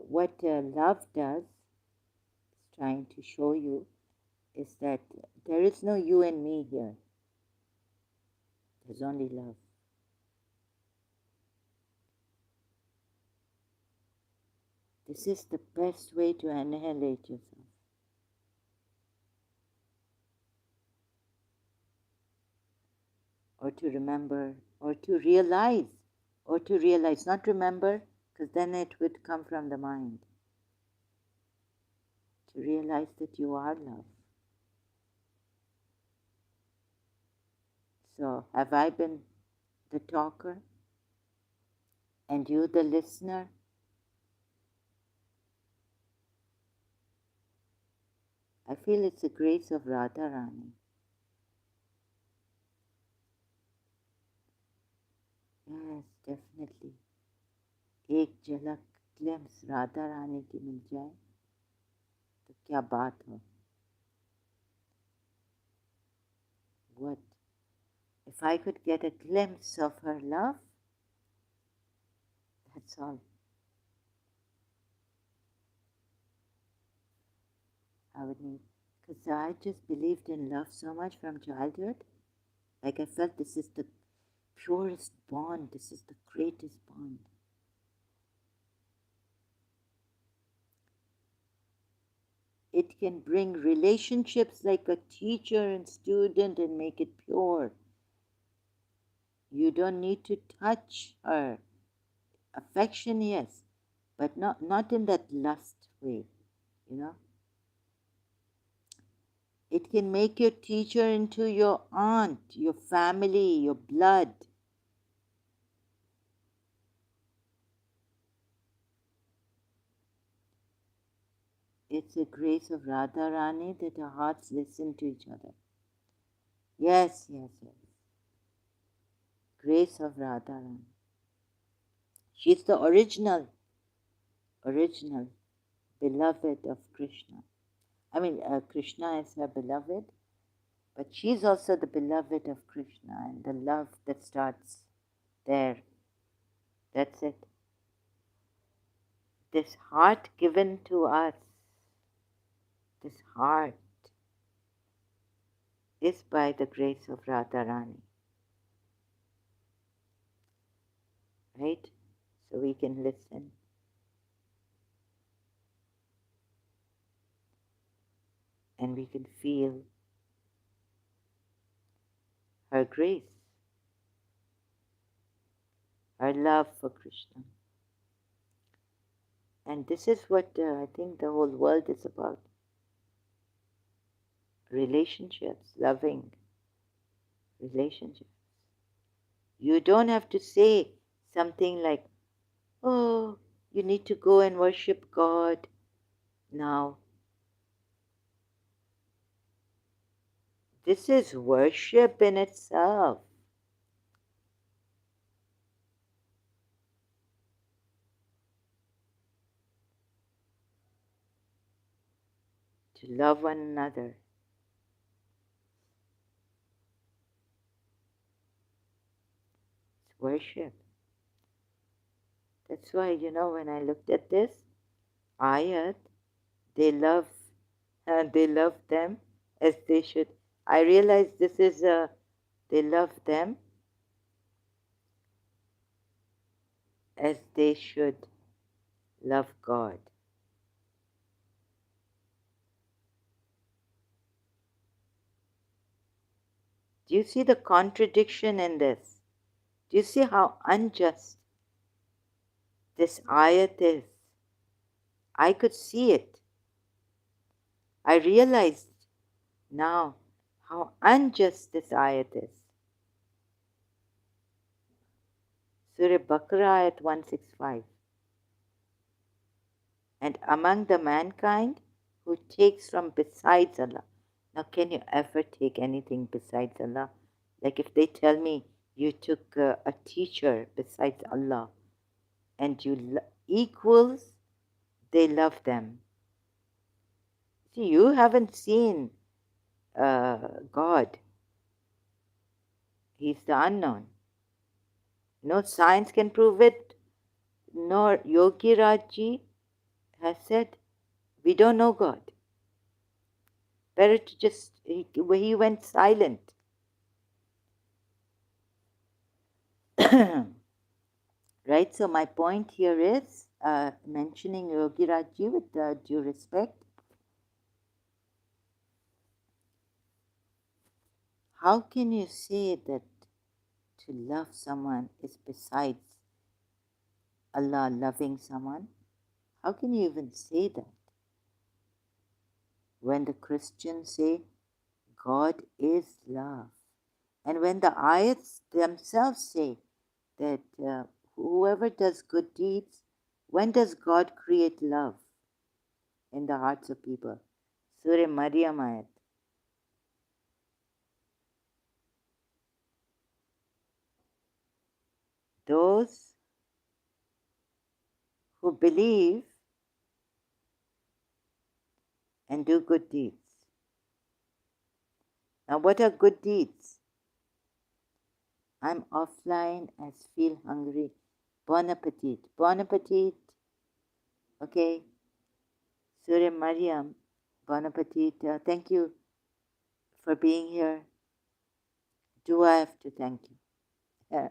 what love does, is trying to show you, is that there is no you and me here. There's only love. This is the best way to annihilate yourself. Or to remember, or to realize, not remember, because then it would come from the mind. To realize that you are love. So, have I been the talker and you the listener? I feel it's the grace of Radharani. Yes, definitely. एक झलक glimpse Radha Rani की मिल जाए तो क्या बात हो. What if I could get a glimpse of her love? That's all. I would need, because I just believed in love so much from childhood. Like I felt this is the purest bond, this is the greatest bond. It can bring relationships like a teacher and student and make it pure. You don't need to touch her. Affection, yes, but not in that lust way, you know. It can make your teacher into your aunt, your family, your blood. It's a grace of Radharani that our hearts listen to each other. Yes, yes, yes. Grace of Radharani. She's the original beloved of Krishna. I mean, Krishna is her beloved, but she's also the beloved of Krishna, and the love that starts there. That's it. This heart given to us, this heart, is by the grace of Radharani. Right? So we can listen. And we can feel her grace, her love for Krishna. And this is what I think the whole world is about. Relationships, loving relationships. You don't have to say something like, oh, you need to go and worship God now. This is worship in itself. To love one another. It's worship. That's why, when I looked at this ayat, they love them as they should. I realized this is they love them as they should love God. Do you see the contradiction in this? Do you see how unjust this ayat is? I could see it. I realized now how unjust this ayat is. Surah Baqarah ayat 165. And among the mankind who takes from besides Allah. Now, can you ever take anything besides Allah? Like if they tell me, You took a teacher besides Allah, and equals, they love them. See, you haven't seen God. He's the unknown. No science can prove it, nor Yogi Rajji has said, we don't know God. Better to just, he went silent. Right, so my point here is, mentioning Yogi Rajji with due respect, how can you say that to love someone is besides Allah loving someone? How can you even say that? When the Christians say God is love, and when the ayats themselves say that whoever does good deeds, when does God create love in the hearts of people? Surah Maryam ayat. Those who believe and do good deeds. Now, what are good deeds? I'm offline as feel hungry. Bon appetit. Bon appetit. Okay. Surah Maryam. Bon appetit. Thank you for being here. Do I have to thank you?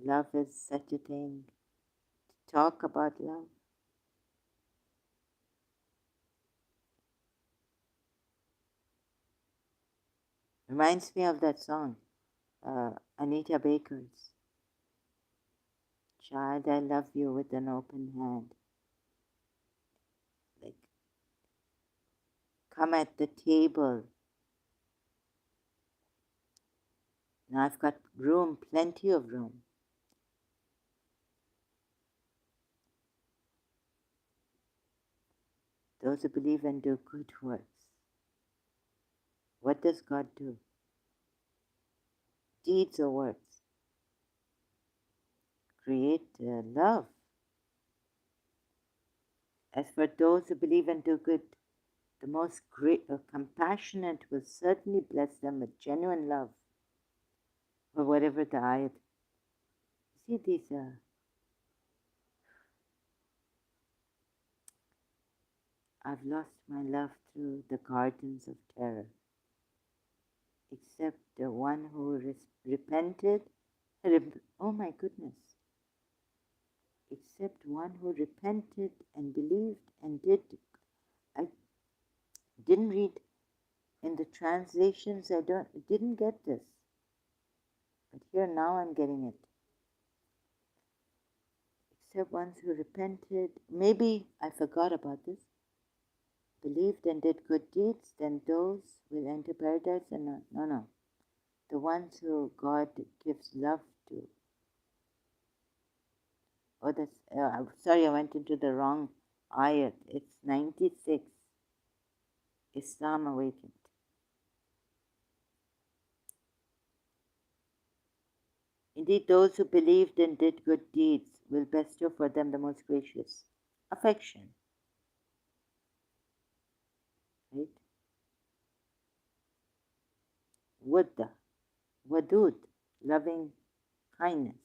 Love is such a thing. To talk about love. Reminds me of that song, Anita Baker's. Child, I love you with an open hand. Like, come at the table. Now I've got room, plenty of room. Those who believe and do good works. What does God do? Deeds or works? Create love. As for those who believe and do good, the most great, compassionate will certainly bless them with genuine love, or whatever the ayat. See these. I've lost my love through the gardens of terror, except the one who repented. Oh my goodness! Except one who repented and believed and did. I didn't read in the translations. Didn't get this, but here now I'm getting it. Except ones who repented. Maybe I forgot about this. Believed and did good deeds, then those will enter paradise. And no. The ones who God gives love to. Oh, that's. Sorry, I went into the wrong ayat. It's 96. Islam awakened. Indeed, those who believed and did good deeds will bestow for them the most gracious affection. Right? Wadda, wadud, loving kindness.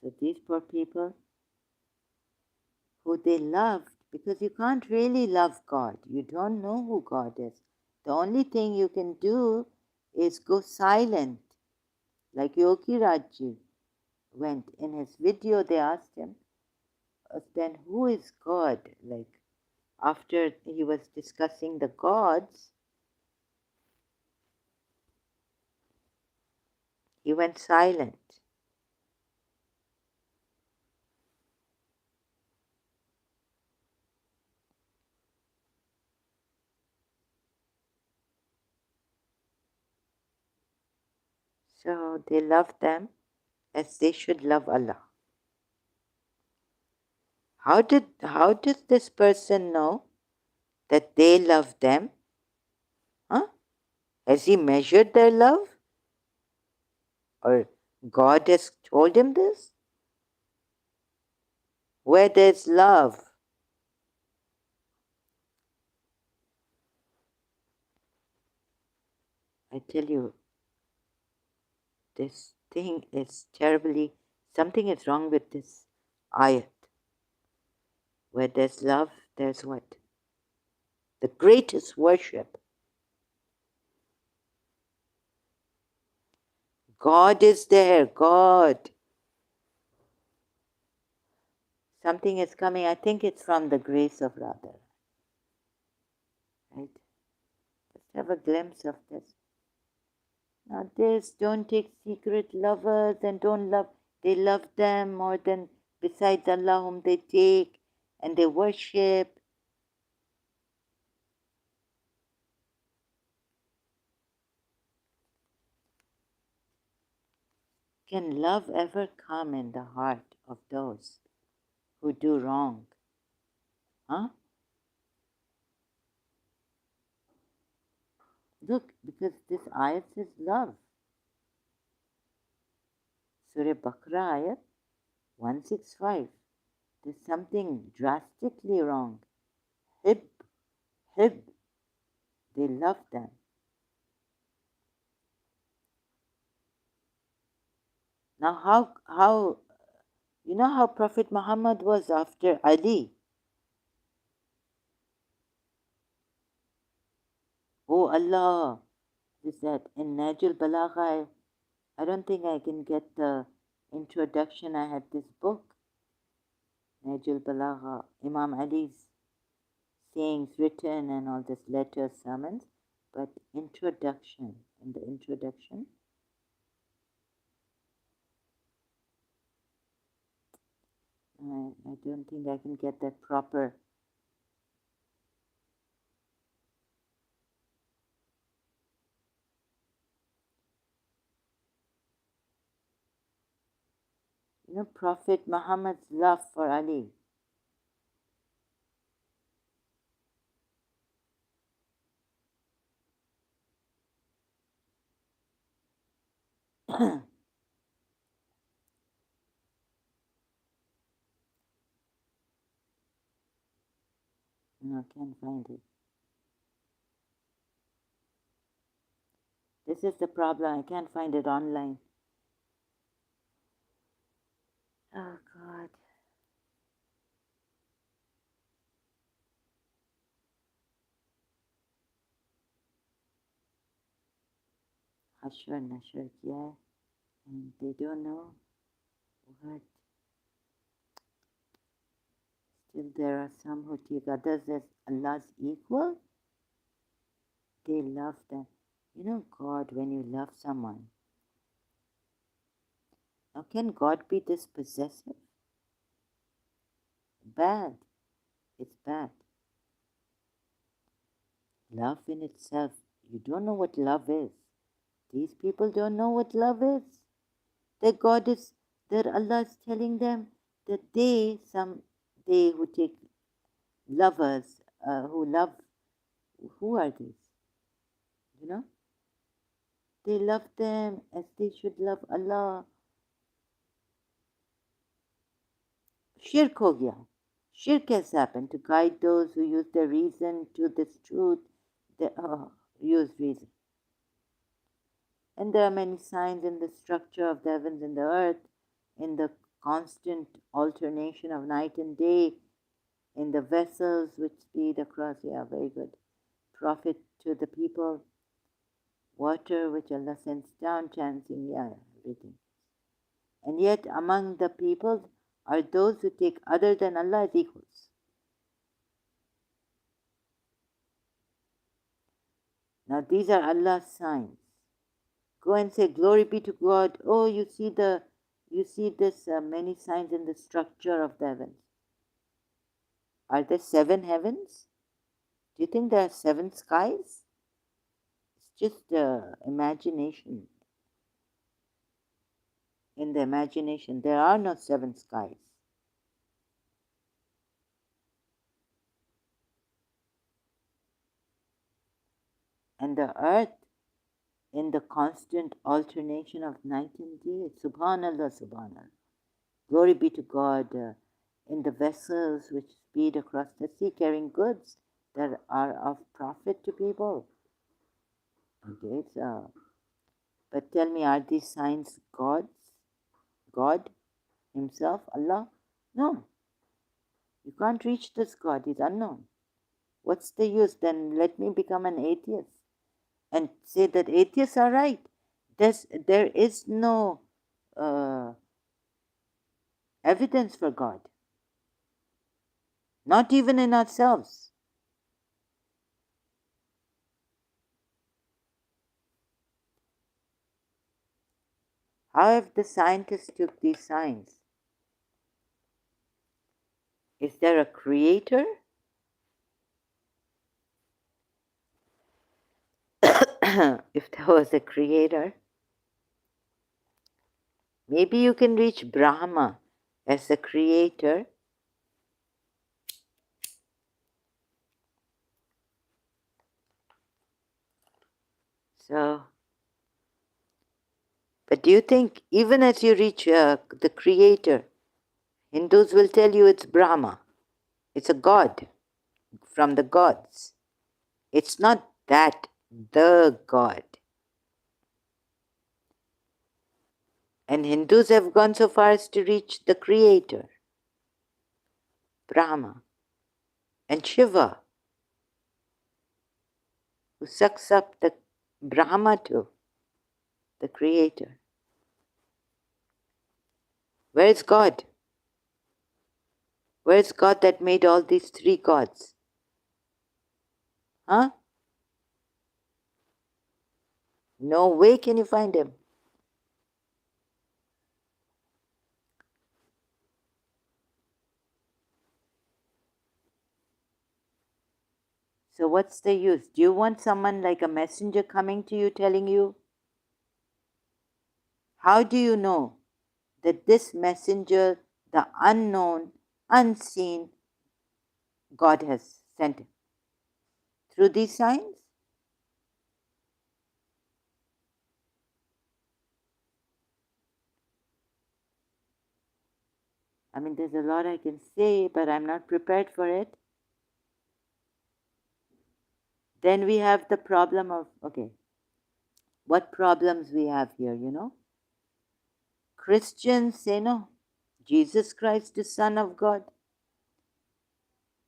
So these poor people who they loved, because you can't really love God. You don't know who God is. The only thing you can do is go silent, like Yogi Rajji went. In his video, they asked him, then who is God? Like, after he was discussing the gods, he went silent. So they love them as they should love Allah. How did this person know that they love them Has he measured their love? Or God has told him this? Where there's love, I tell you, this thing is terribly, something is wrong with this ayat. Where there's love, there's what? The greatest worship. God is there, God. Something is coming, I think it's from the grace of Radha. Right? Just have a glimpse of this. Now this, don't take secret lovers and don't love, they love them more than besides Allah whom they take and they worship. Can love ever come in the heart of those who do wrong? Huh? Look, because this ayat says love. Surah Baqarah ayat 165. There's something drastically wrong. Hib, hib, they love them. Now how you know how Prophet Muhammad was after Ali? Oh Allah, is that in Najul Balagha? I don't think I can get the introduction. I had this book, Najul Balagha, Imam Ali's sayings written and all this letters, sermons, but introduction, in the introduction, I don't think I can get that proper. You know, Prophet Muhammad's love for Ali. No, I can't find it. This is the problem. I can't find it online. Oh God. Hashar Nashar kiya hai, and they don't know what. Still, there are some who take others as Allah's equal. They love them. You know, God, when you love someone, now can God be this possessive? Bad. It's bad. Love in itself, you don't know what love is. These people don't know what love is. That God is, that Allah is telling them that they who take lovers, who love, who are these? You know? They love them as they should love Allah. Shirk ho gaya. Shirk has happened to guide those who use their reason to this truth. They use reason. And there are many signs in the structure of the heavens and the earth, in the constant alternation of night and day, in the vessels which speed across. Yeah, very good. Profit to the people, water which Allah sends down, chancing, yeah, everything. And yet among the people are those who take other than Allah as equals. Now these are Allah's signs. Go and say, glory be to God. Oh, you see this many signs in the structure of the heavens. Are there 7 heavens? Do you think there are 7 skies? It's just imagination. In the imagination, there are no 7 skies. And the earth, in the constant alternation of night and day. Subhanallah, Subhanallah. Glory be to God in the vessels which speed across the sea carrying goods that are of profit to people. Okay, so, but tell me, are these signs God's? God Himself, Allah? No, you can't reach this God, He's unknown. What's the use? Then let me become an atheist and say that atheists are right. There is no evidence for God, not even in ourselves. How have the scientists took these signs? Is there a creator? If there was a creator, maybe you can reach Brahma as the creator. So, but do you think even as you reach the creator, Hindus will tell you it's Brahma, it's a god from the gods. It's not that the god. And Hindus have gone so far as to reach the creator, Brahma, and Shiva, who sucks up the Brahma too, the creator. Where is God? Where is God that made all these three gods? Huh? No way can you find him. So what's the use? Do you want someone like a messenger coming to you telling you? How do you know that this messenger, the unknown, unseen, God has sent him? Through these signs? I mean, there's a lot I can say, but I'm not prepared for it. Then we have the problem of, okay, what problems we have here, you know? Christians say no, Jesus Christ is Son of God.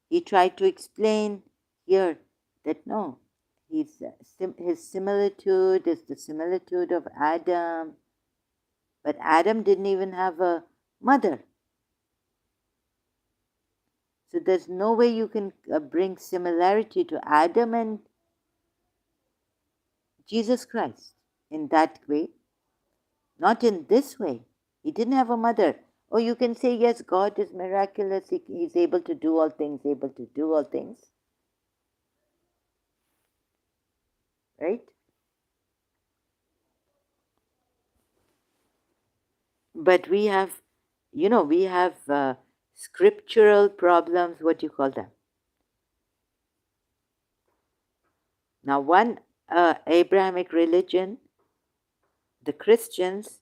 He tried to explain here that no, his similitude is the similitude of Adam, but Adam didn't even have a mother. So there's no way you can bring similarity to Adam and Jesus Christ in that way. Not in this way. He didn't have a mother. Or you can say, yes, God is miraculous. He's able to do all things, able to do all things. Right? But we have, we have scriptural problems. What do you call them? Now, one Abrahamic religion, the Christians,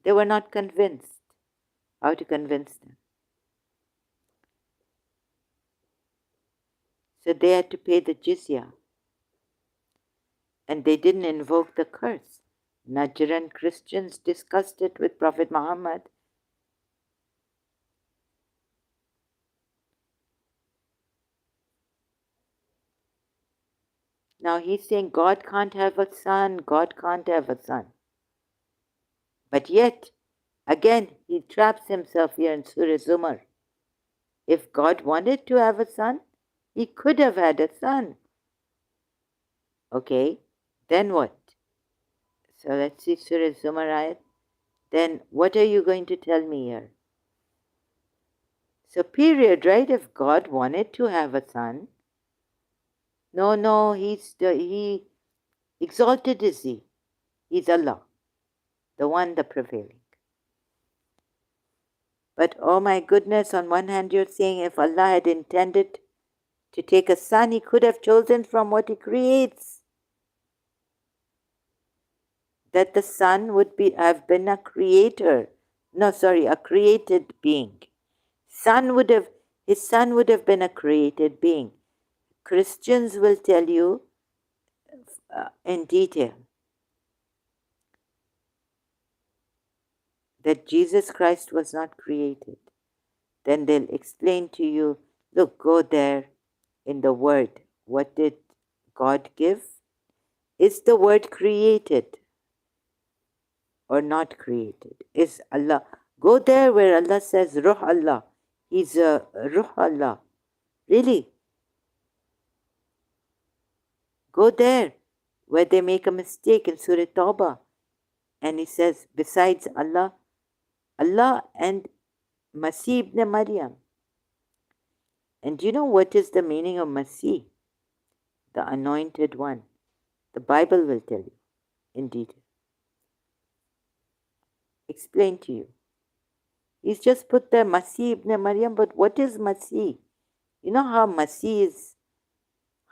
they were not convinced. How to convince them? So they had to pay the jizya. And they didn't invoke the curse. Najran Christians discussed it with Prophet Muhammad. Now he's saying God can't have a son, God can't have a son. But yet, again, he traps himself here in Surah Zumar. If God wanted to have a son, he could have had a son. Okay, then what? So let's see Surah Zumar ayat. Then what are you going to tell me here? So period, right? If God wanted to have a son, no, he exalted is he. He's Allah, the one, the prevailing. But oh my goodness, on one hand you're saying if Allah had intended to take a son, he could have chosen from what he creates. that the Son would have been a creator. No, sorry, a created being. His son would have been a created being. Christians will tell you in detail that Jesus Christ was not created. Then they'll explain to you, look, go there in the Word. What did God give? Is the Word created or not created? Is Allah? Go there where Allah says, Ruh Allah. He's a Ruh Allah. Really? Go there where they make a mistake in Surah Tawbah. And he says, besides Allah, Allah and Masih ibn Maryam. And do you know what is the meaning of Masih? The anointed one. The Bible will tell you in detail. Explain to you. He's just put there Masih ibn Maryam, but what is Masih? You know how Masih is,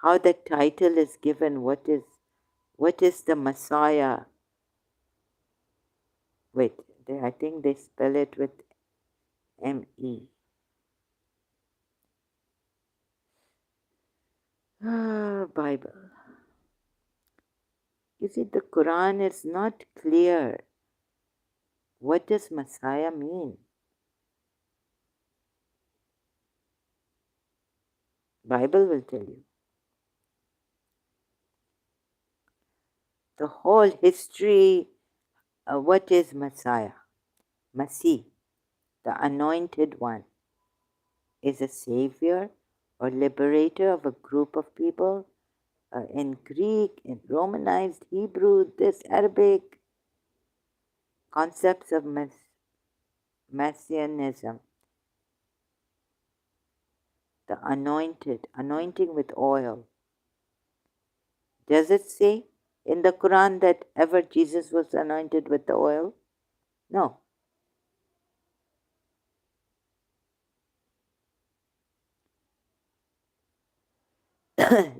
how the title is given, what is the Messiah? Wait, I think they spell it with M-E. Bible. You see, the Quran is not clear. What does Messiah mean? Bible will tell you. The whole history, what is Messiah? Masih, the anointed one, is a savior or liberator of a group of people. In Greek, in Romanized Hebrew, this Arabic, concepts of messianism. The anointed, anointing with oil. Does it say in the Quran that ever Jesus was anointed with the oil? No.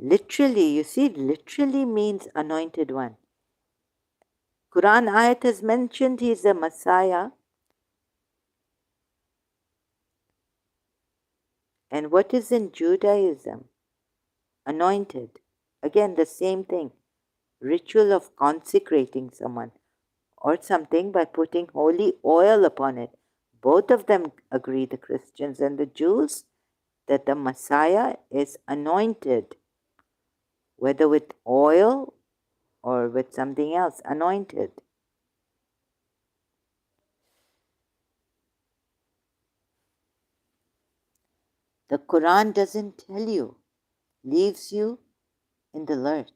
Literally, you see, literally means anointed one. Quran ayat has mentioned he is a Messiah. And what is in Judaism? Anointed. Again, the same thing. Ritual of consecrating someone or something by putting holy oil upon it. Both of them agree, the Christians and the Jews, that the Messiah is anointed, whether with oil or with something else, anointed. The Quran doesn't tell you, leaves you in the lurch.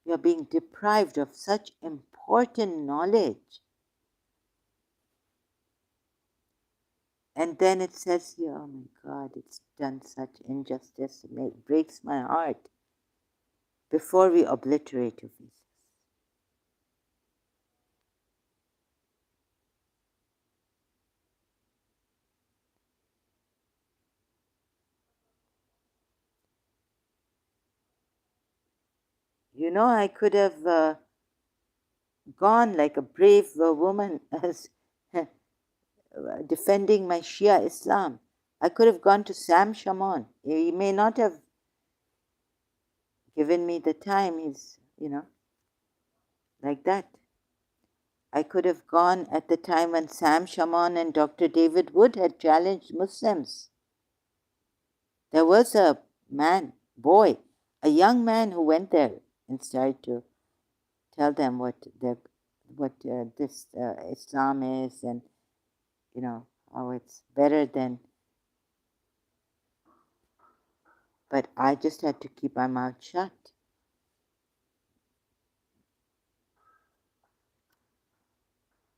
You're being deprived of such important knowledge. And then it says here, oh my God, it's done such injustice. It breaks my heart. Before we obliterate your faces. You know, I could have gone like a brave woman as defending my Shia Islam. I could have gone to Sam Shamoun. He may not have given me the time. He's, like that. I could have gone at the time when Sam Shamoun and Dr. David Wood had challenged Muslims. There was a a young man who went there and started to tell them what this Islam is, and how it's better than. But I just had to keep my mouth shut.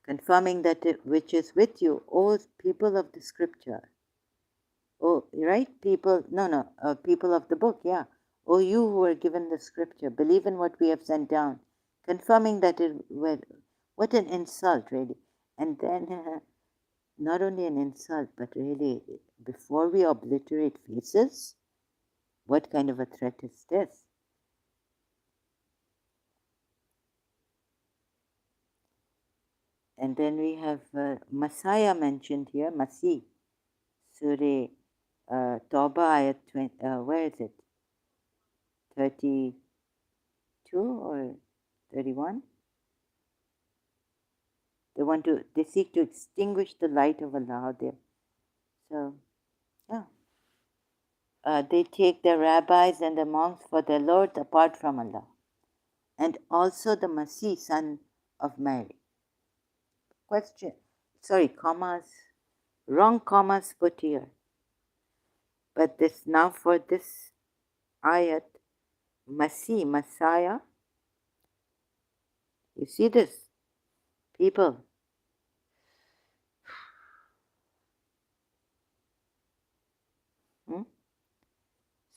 Confirming that which is with you, O people of the scripture. Oh, right? People, no, people of the book, yeah. O you who are given the scripture, believe in what we have sent down. Confirming that what an insult, really. And then not only an insult, but really, before we obliterate faces, what kind of a threat is this? And then we have Messiah mentioned here, Masih, Surah Tawbah, ayat 20, where is it? 32 or 31? They seek to extinguish the light of Allah there. So, yeah. They take the rabbis and the monks for their lords apart from Allah. And also the Masih, son of Mary. Question, sorry, commas, wrong commas put here. But this now for this ayat, Masih, Messiah, you see this? People,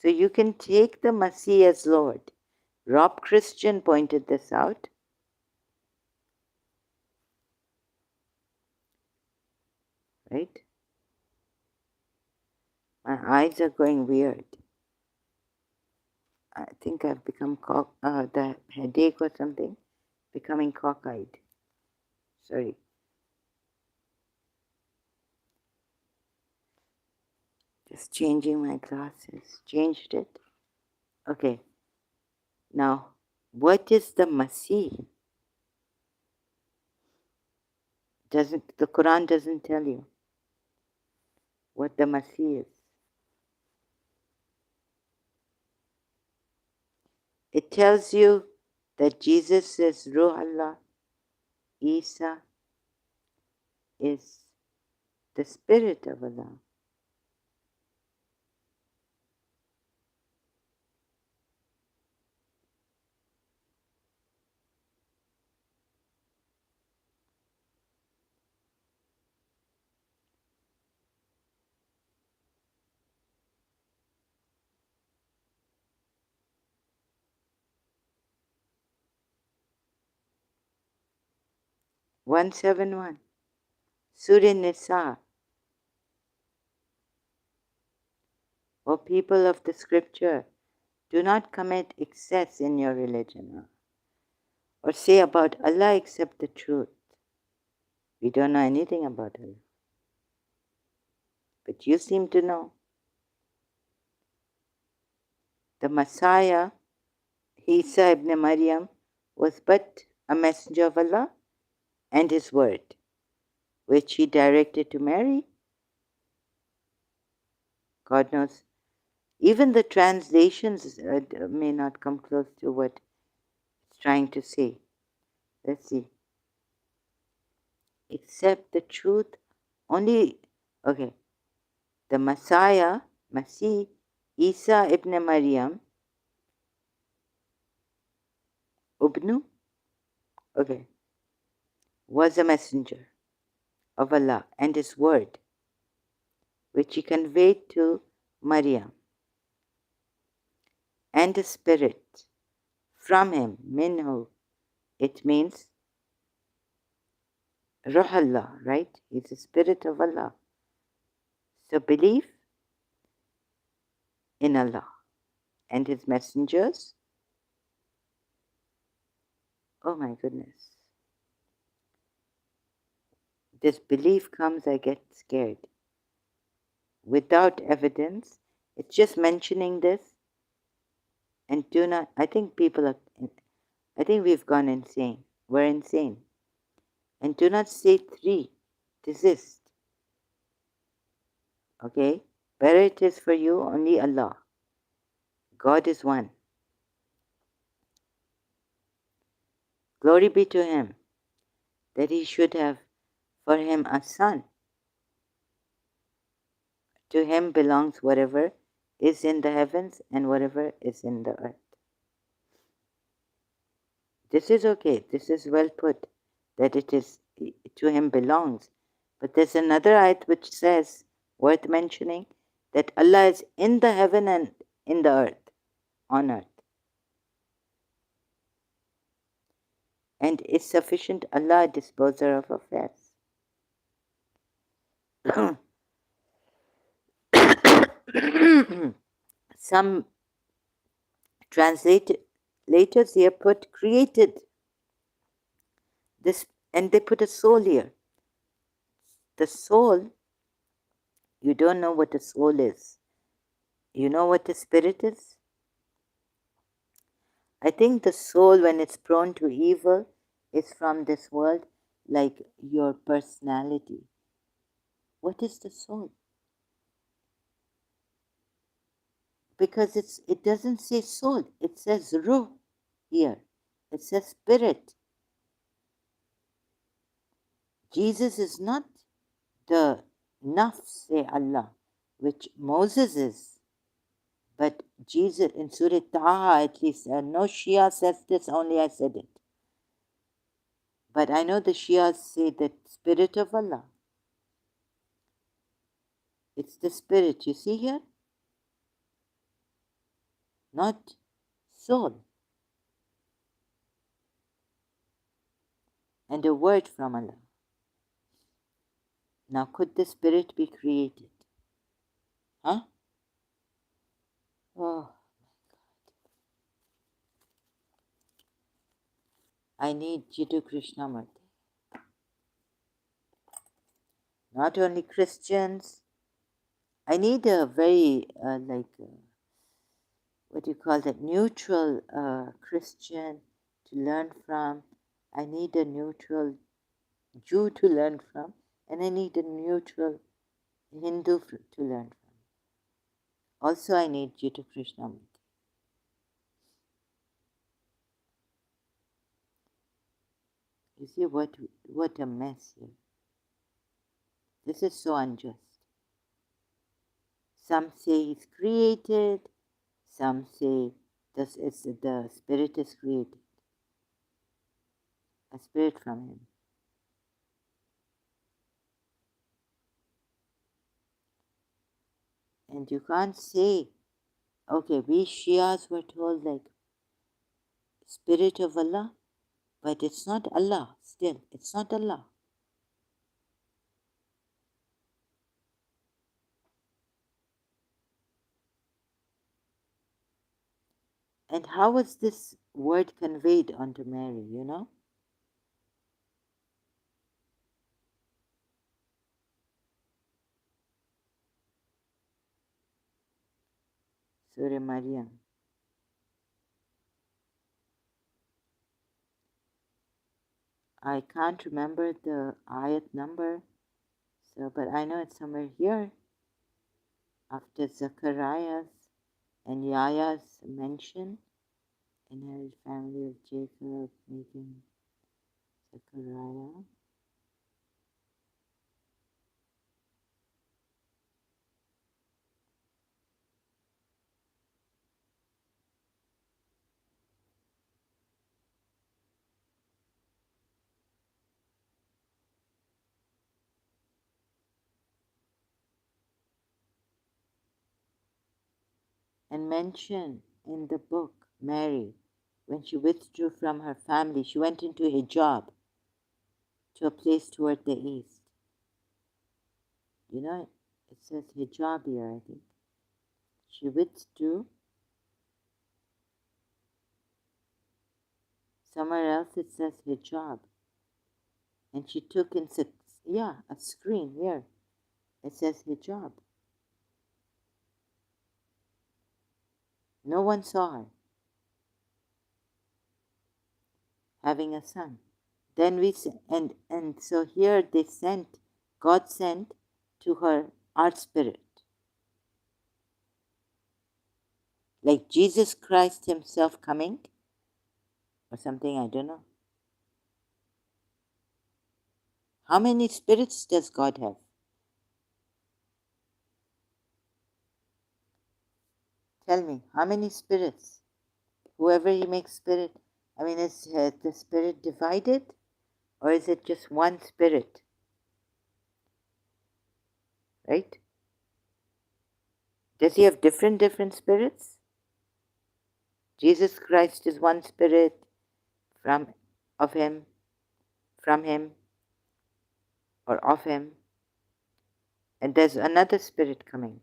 so you can take the Masih as Lord. Rob Christian pointed this out. Right? My eyes are going weird. I think I've become the headache or something, becoming cockeyed. Sorry. Just changing my glasses. Changed it. Okay. Now, what is the Masih? The Quran doesn't tell you what the Masih is. It tells you that Jesus is Ruh Allah, Isa is the Spirit of Allah. (171) Surah Nisa. O people of the scripture, do not commit excess in your religion or say about Allah except the truth. We don't know anything about Allah. But you seem to know. The Messiah, Isa ibn Maryam, was but a messenger of Allah and his word, which he directed to Mary. God knows. Even the translations may not come close to what it's trying to say. Let's see. Except the truth only. Okay. The Messiah, Masih, Isa ibn Maryam, Ubnu, okay, was a messenger of Allah and his word, which he conveyed to Maryam, and a spirit from him, minhu. It means Ruh Allah, right? He's the spirit of Allah. So believe in Allah and his messengers. Oh my goodness. This belief comes, I get scared. Without evidence, it's just mentioning this. And do not, I think we've gone insane. We're insane. And do not say three, desist. Okay? Better it is for you only Allah. God is one. Glory be to him that he should have for him a son. To him belongs whatever is in the heavens and whatever is in the earth. This is okay. This is well put, that it is to him belongs. But there's another ayat which says, worth mentioning, that Allah is in the heaven and in the earth, on earth. And is sufficient Allah, disposer of affairs. Some translators here put created this, and they put a soul here. The soul, you don't know what a soul is. You know what a spirit is? I think the soul, when it's prone to evil, is from this world, like your personality. What is the soul? Because it doesn't say soul, it says ruh here. It says spirit. Jesus is not the nafs, say Allah, which Moses is. But Jesus, in Surah Taha at least, no Shia says this, only I said it. But I know the Shias say that Spirit of Allah. It's the Spirit, you see here? Not soul. And a word from Allah. Now, could the Spirit be created? Huh? Oh, I need Jiddu Krishnamurti. Not only Christians. I need a very, what do you call that, neutral Christian to learn from. I need a neutral Jew to learn from. And I need a neutral Hindu to learn from. Also, I need Jiddu Krishnamurti. You see what a mess here. This is so unjust. Some say he's created, some say the spirit is created. A spirit from him. And you can't say, okay, we Shias were told like Spirit of Allah, but it's not Allah still. It's not Allah. And how was this word conveyed onto Mary, you know? Surah Maryam. I can't remember the ayat number, so but I know it's somewhere here. After Zacharias and Yaya's mention, inherited family of Jacob, making Zechariah. And mention in the book Mary, when she withdrew from her family, she went into hijab to a place toward the east. You know, it says hijab here, I think. She withdrew. Somewhere else it says hijab. And she took in, a screen here. It says hijab. No one saw her having a son. Then and so here God sent to her our spirit. Like Jesus Christ himself coming or something, I don't know. How many spirits does God have? Tell me, how many spirits? Whoever he makes spirit, I mean, is the spirit divided or is it just one spirit? Right? Does he have different spirits? Jesus Christ is one spirit of him, from him, or of him. And there's another spirit coming.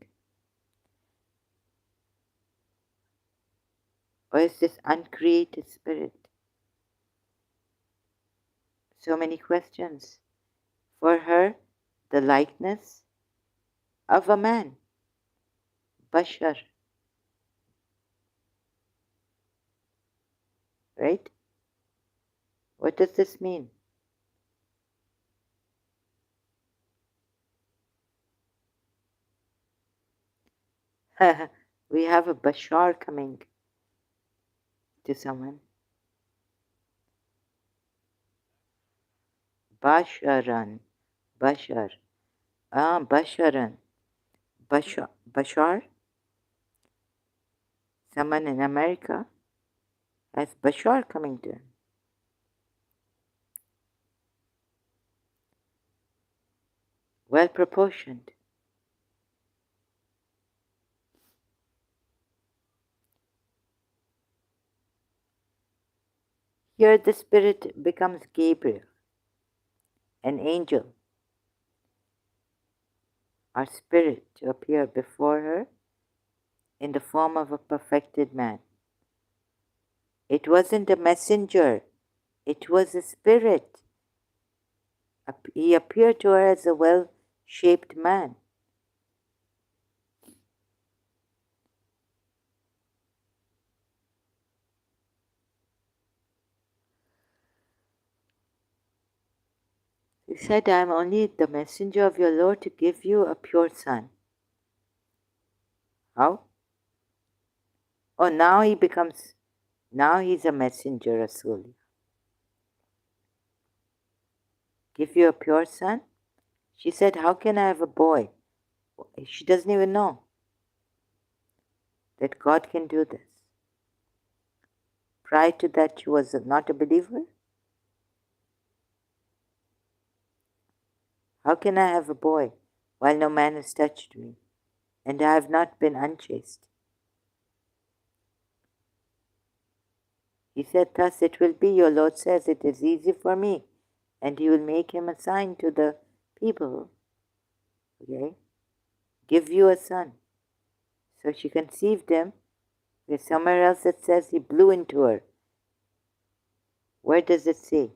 Or is this uncreated spirit? So many questions. For her, the likeness of a man, Bashar, right? What does this mean? We have a Bashar coming to someone. Basharan. Bashar. Basharan. Bashar? Someone in America has Bashar coming to him. Well proportioned. Here the spirit becomes Gabriel, an angel, our spirit, to appear before her in the form of a perfected man. It wasn't a messenger, it was a spirit. He appeared to her as a well shaped man. He said, I am only the messenger of your Lord to give you a pure son. How? Oh, now he's a messenger, Rasul. Give you a pure son? She said, how can I have a boy? She doesn't even know that God can do this. Prior to that, she was not a believer. How can I have a boy while no man has touched me, and I have not been unchaste? He said, thus it will be, your Lord says, it is easy for me, and he will make him a sign to the people. Okay? Give you a son. So she conceived him. There's somewhere else it says he blew into her. Where does it say?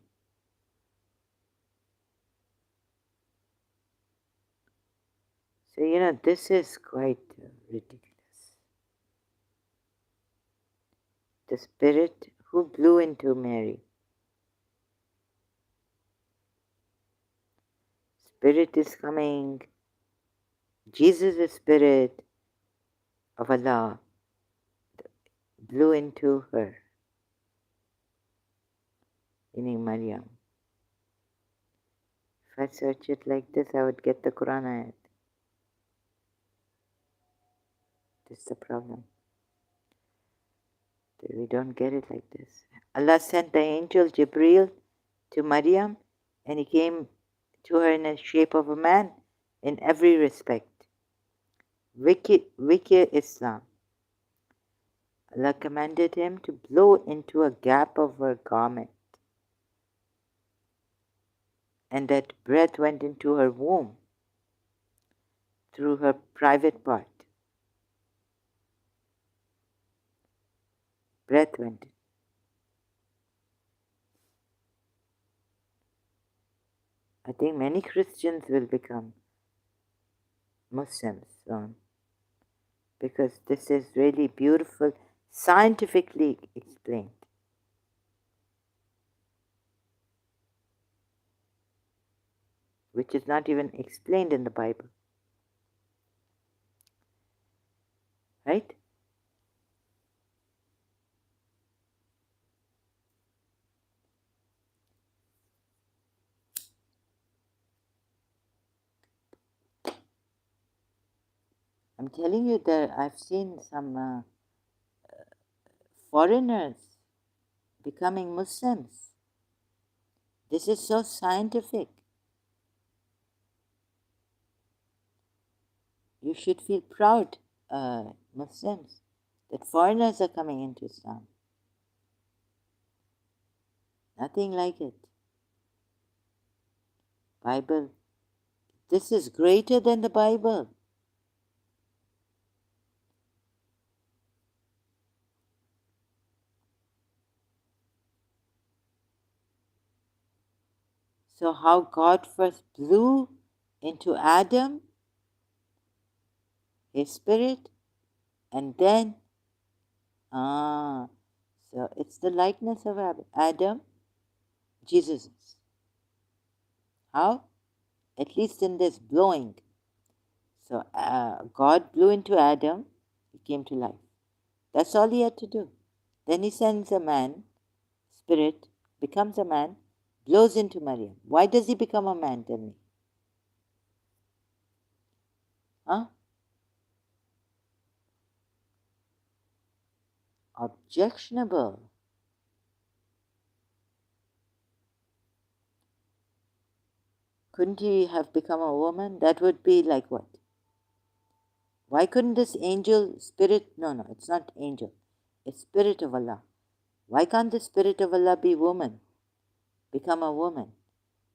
So, this is quite ridiculous. The spirit who blew into Mary. Spirit is coming. Jesus, the spirit of Allah, blew into her, meaning Maryam. If I search it like this, I would get the Quran ayat. This is the problem. We don't get it like this. Allah sent the angel Jibreel to Maryam, and he came to her in the shape of a man in every respect. Wicked Islam. Allah commanded him to blow into a gap of her garment, and that breath went into her womb through her private part. Breath went in. I think many Christians will become Muslims soon, because this is really beautiful, scientifically explained. Which is not even explained in the Bible. Right? I'm telling you that I've seen some foreigners becoming Muslims. This is so scientific. You should feel proud, Muslims, that foreigners are coming into Islam. Nothing like it. Bible This is greater than the Bible. So how God first blew into Adam his spirit, and then, so it's the likeness of Adam, Jesus. How? At least in this blowing. So God blew into Adam, he came to life. That's all he had to do. Then he sends a man, spirit, becomes a man, blows into Maryam. Why does he become a man, tell me? Huh? Objectionable. Couldn't he have become a woman? That would be like what? Why couldn't this angel spirit? No, it's not angel. It's spirit of Allah. Why can't the spirit of Allah be woman? Become a woman?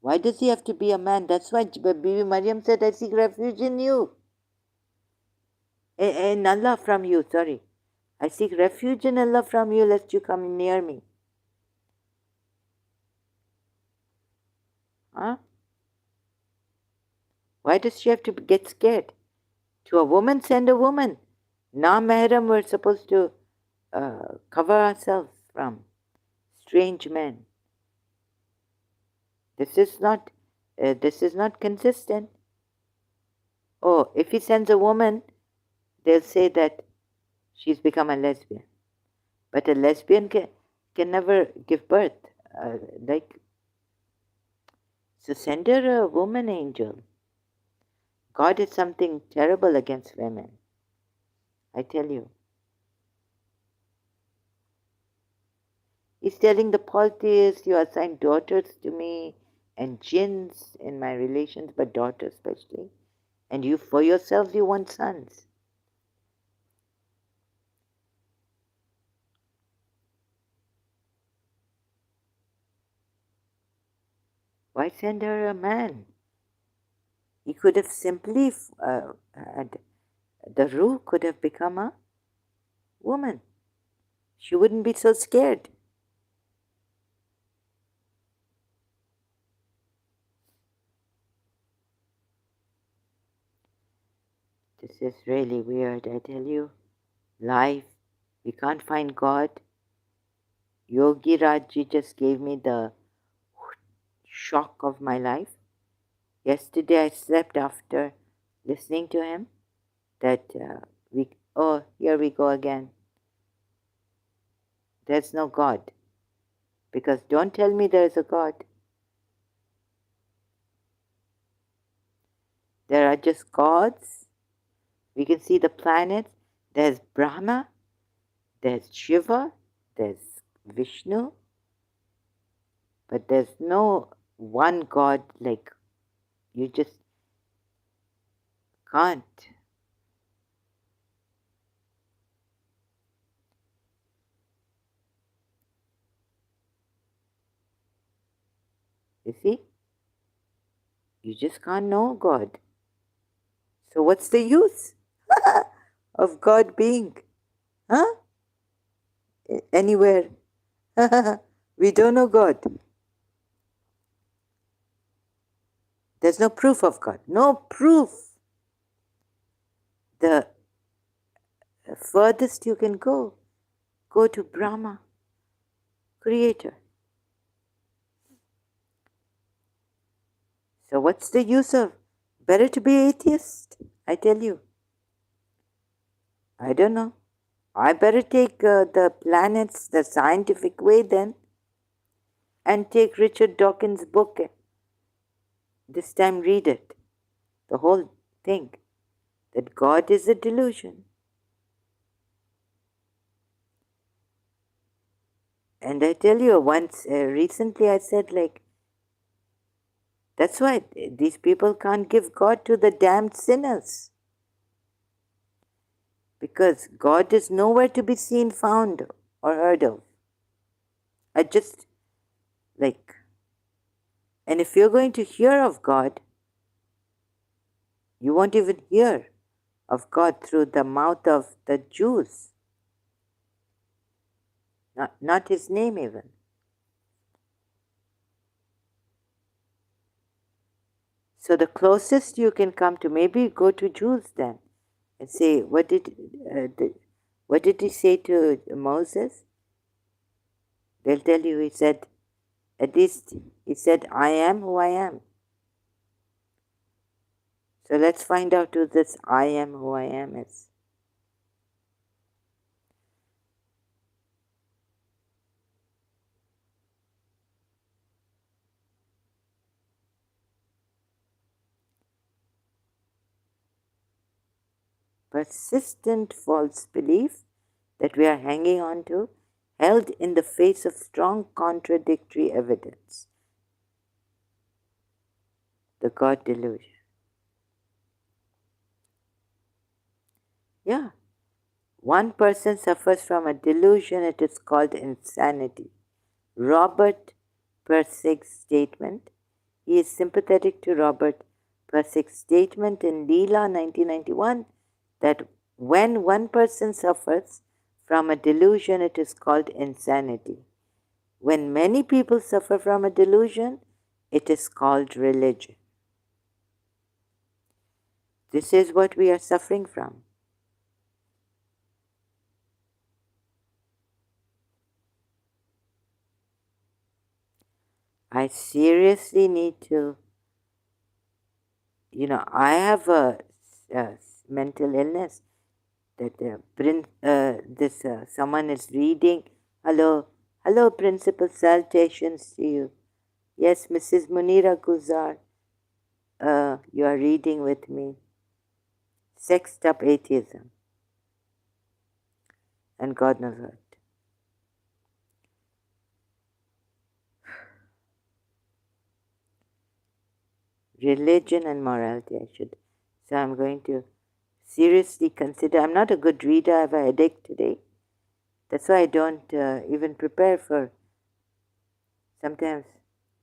Why does he have to be a man? That's why Bibi Maryam said, I seek refuge in you. In Allah from you, sorry. I seek refuge in Allah from you, lest you come near me. Huh? Why does she have to get scared? To a woman, send a woman. Na mahram, we're supposed to cover ourselves from strange men. This is not consistent. Oh, if he sends a woman, they'll say that she's become a lesbian. But a lesbian can never give birth. So send her a woman angel. God is something terrible against women. I tell you. He's telling the polytheists, you assign daughters to me and jinns in my relations, but daughters especially. And you, for yourselves, you want sons. Why send her a man? He could have simply, the Ruh could have become a woman. She wouldn't be so scared. This is really weird, I tell you. Life, we can't find God. Yogi Rajji just gave me the shock of my life. Yesterday I slept after listening to him that here we go again. There's no God. Because don't tell me there's a God. There are just gods. We can see the planets. There's Brahma, there's Shiva, there's Vishnu, but there's no one God like you just can't. You see? You just can't know God. So what's the use of God being? Huh? Anywhere. We don't know God. There's no proof of God. No proof. The furthest you can go to Brahma, creator. So what's the use of? Better to be atheist, I tell you. I don't know. I better take the planets the scientific way then and take Richard Dawkins' book. This time read it. The whole thing. That God is a delusion. And I tell you, once recently I said, like, that's why these people can't give God to the damned sinners. Because God is nowhere to be seen, found, or heard of. I just, like, and if you're going to hear of God, You won't even hear of God through the mouth of the Jews, not his name even. So the closest you can come to, maybe go to Jews then and say, what did he say to Moses? They'll tell you, he said, at least he said, I am who I am. So let's find out who this I am who I am is. Persistent false belief that we are hanging on to, held in the face of strong contradictory evidence. The God delusion. Yeah. One person suffers from a delusion, it is called insanity. Robert Pirsig's statement. He is sympathetic to Robert Pirsig's statement in Leela 1991 that when one person suffers from a delusion, it is called insanity. When many people suffer from a delusion, it is called religion. This is what we are suffering from. I seriously need to, I have a mental illness that someone is reading. Hello, Principal, salutations to you. Yes, Mrs. Munira Guzar, you are reading with me. Sexed up atheism. And God knows what. Religion and morality, I should. So I'm going to seriously consider. I'm not a good reader. I have a headache today. That's why I don't even prepare for sometimes.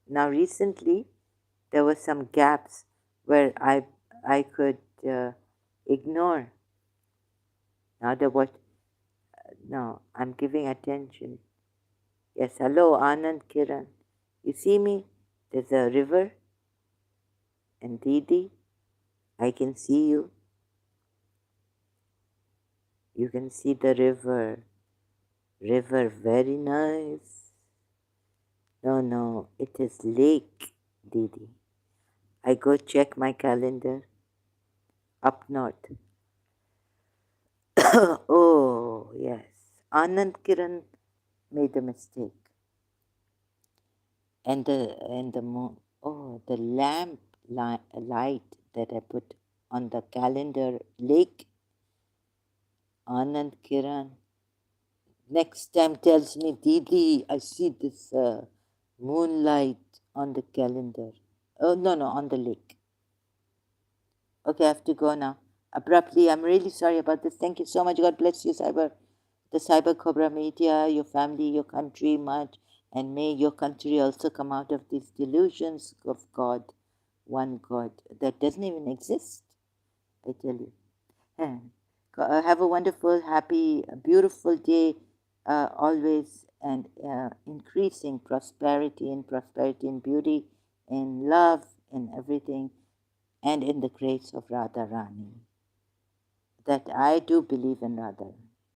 Now recently, there were some gaps where I could ignore. Now that what? No, I'm giving attention. Yes, hello, Anand Kiran. You see me? There's a river, and Didi, I can see you. You can see the river. River, very nice. No, it is lake, Didi. I go check my calendar up north. Oh, yes. Anand Kiran made a mistake. And the moon, the lamp light that I put on the calendar, lake, Anand Kiran, next time tells me, Didi, I see this moonlight on the calendar. Oh, no, on the lake. Okay, I have to go now. Abruptly, I'm really sorry about this. Thank you so much. God bless you, the Cyber Cobra Media, your family, your country, much. And may your country also come out of these delusions of God, one God that doesn't even exist, I tell you. Have a wonderful, happy, beautiful day always, and increasing prosperity and beauty, in love, in everything, and in the grace of Radha Rani. That I do believe in Radha.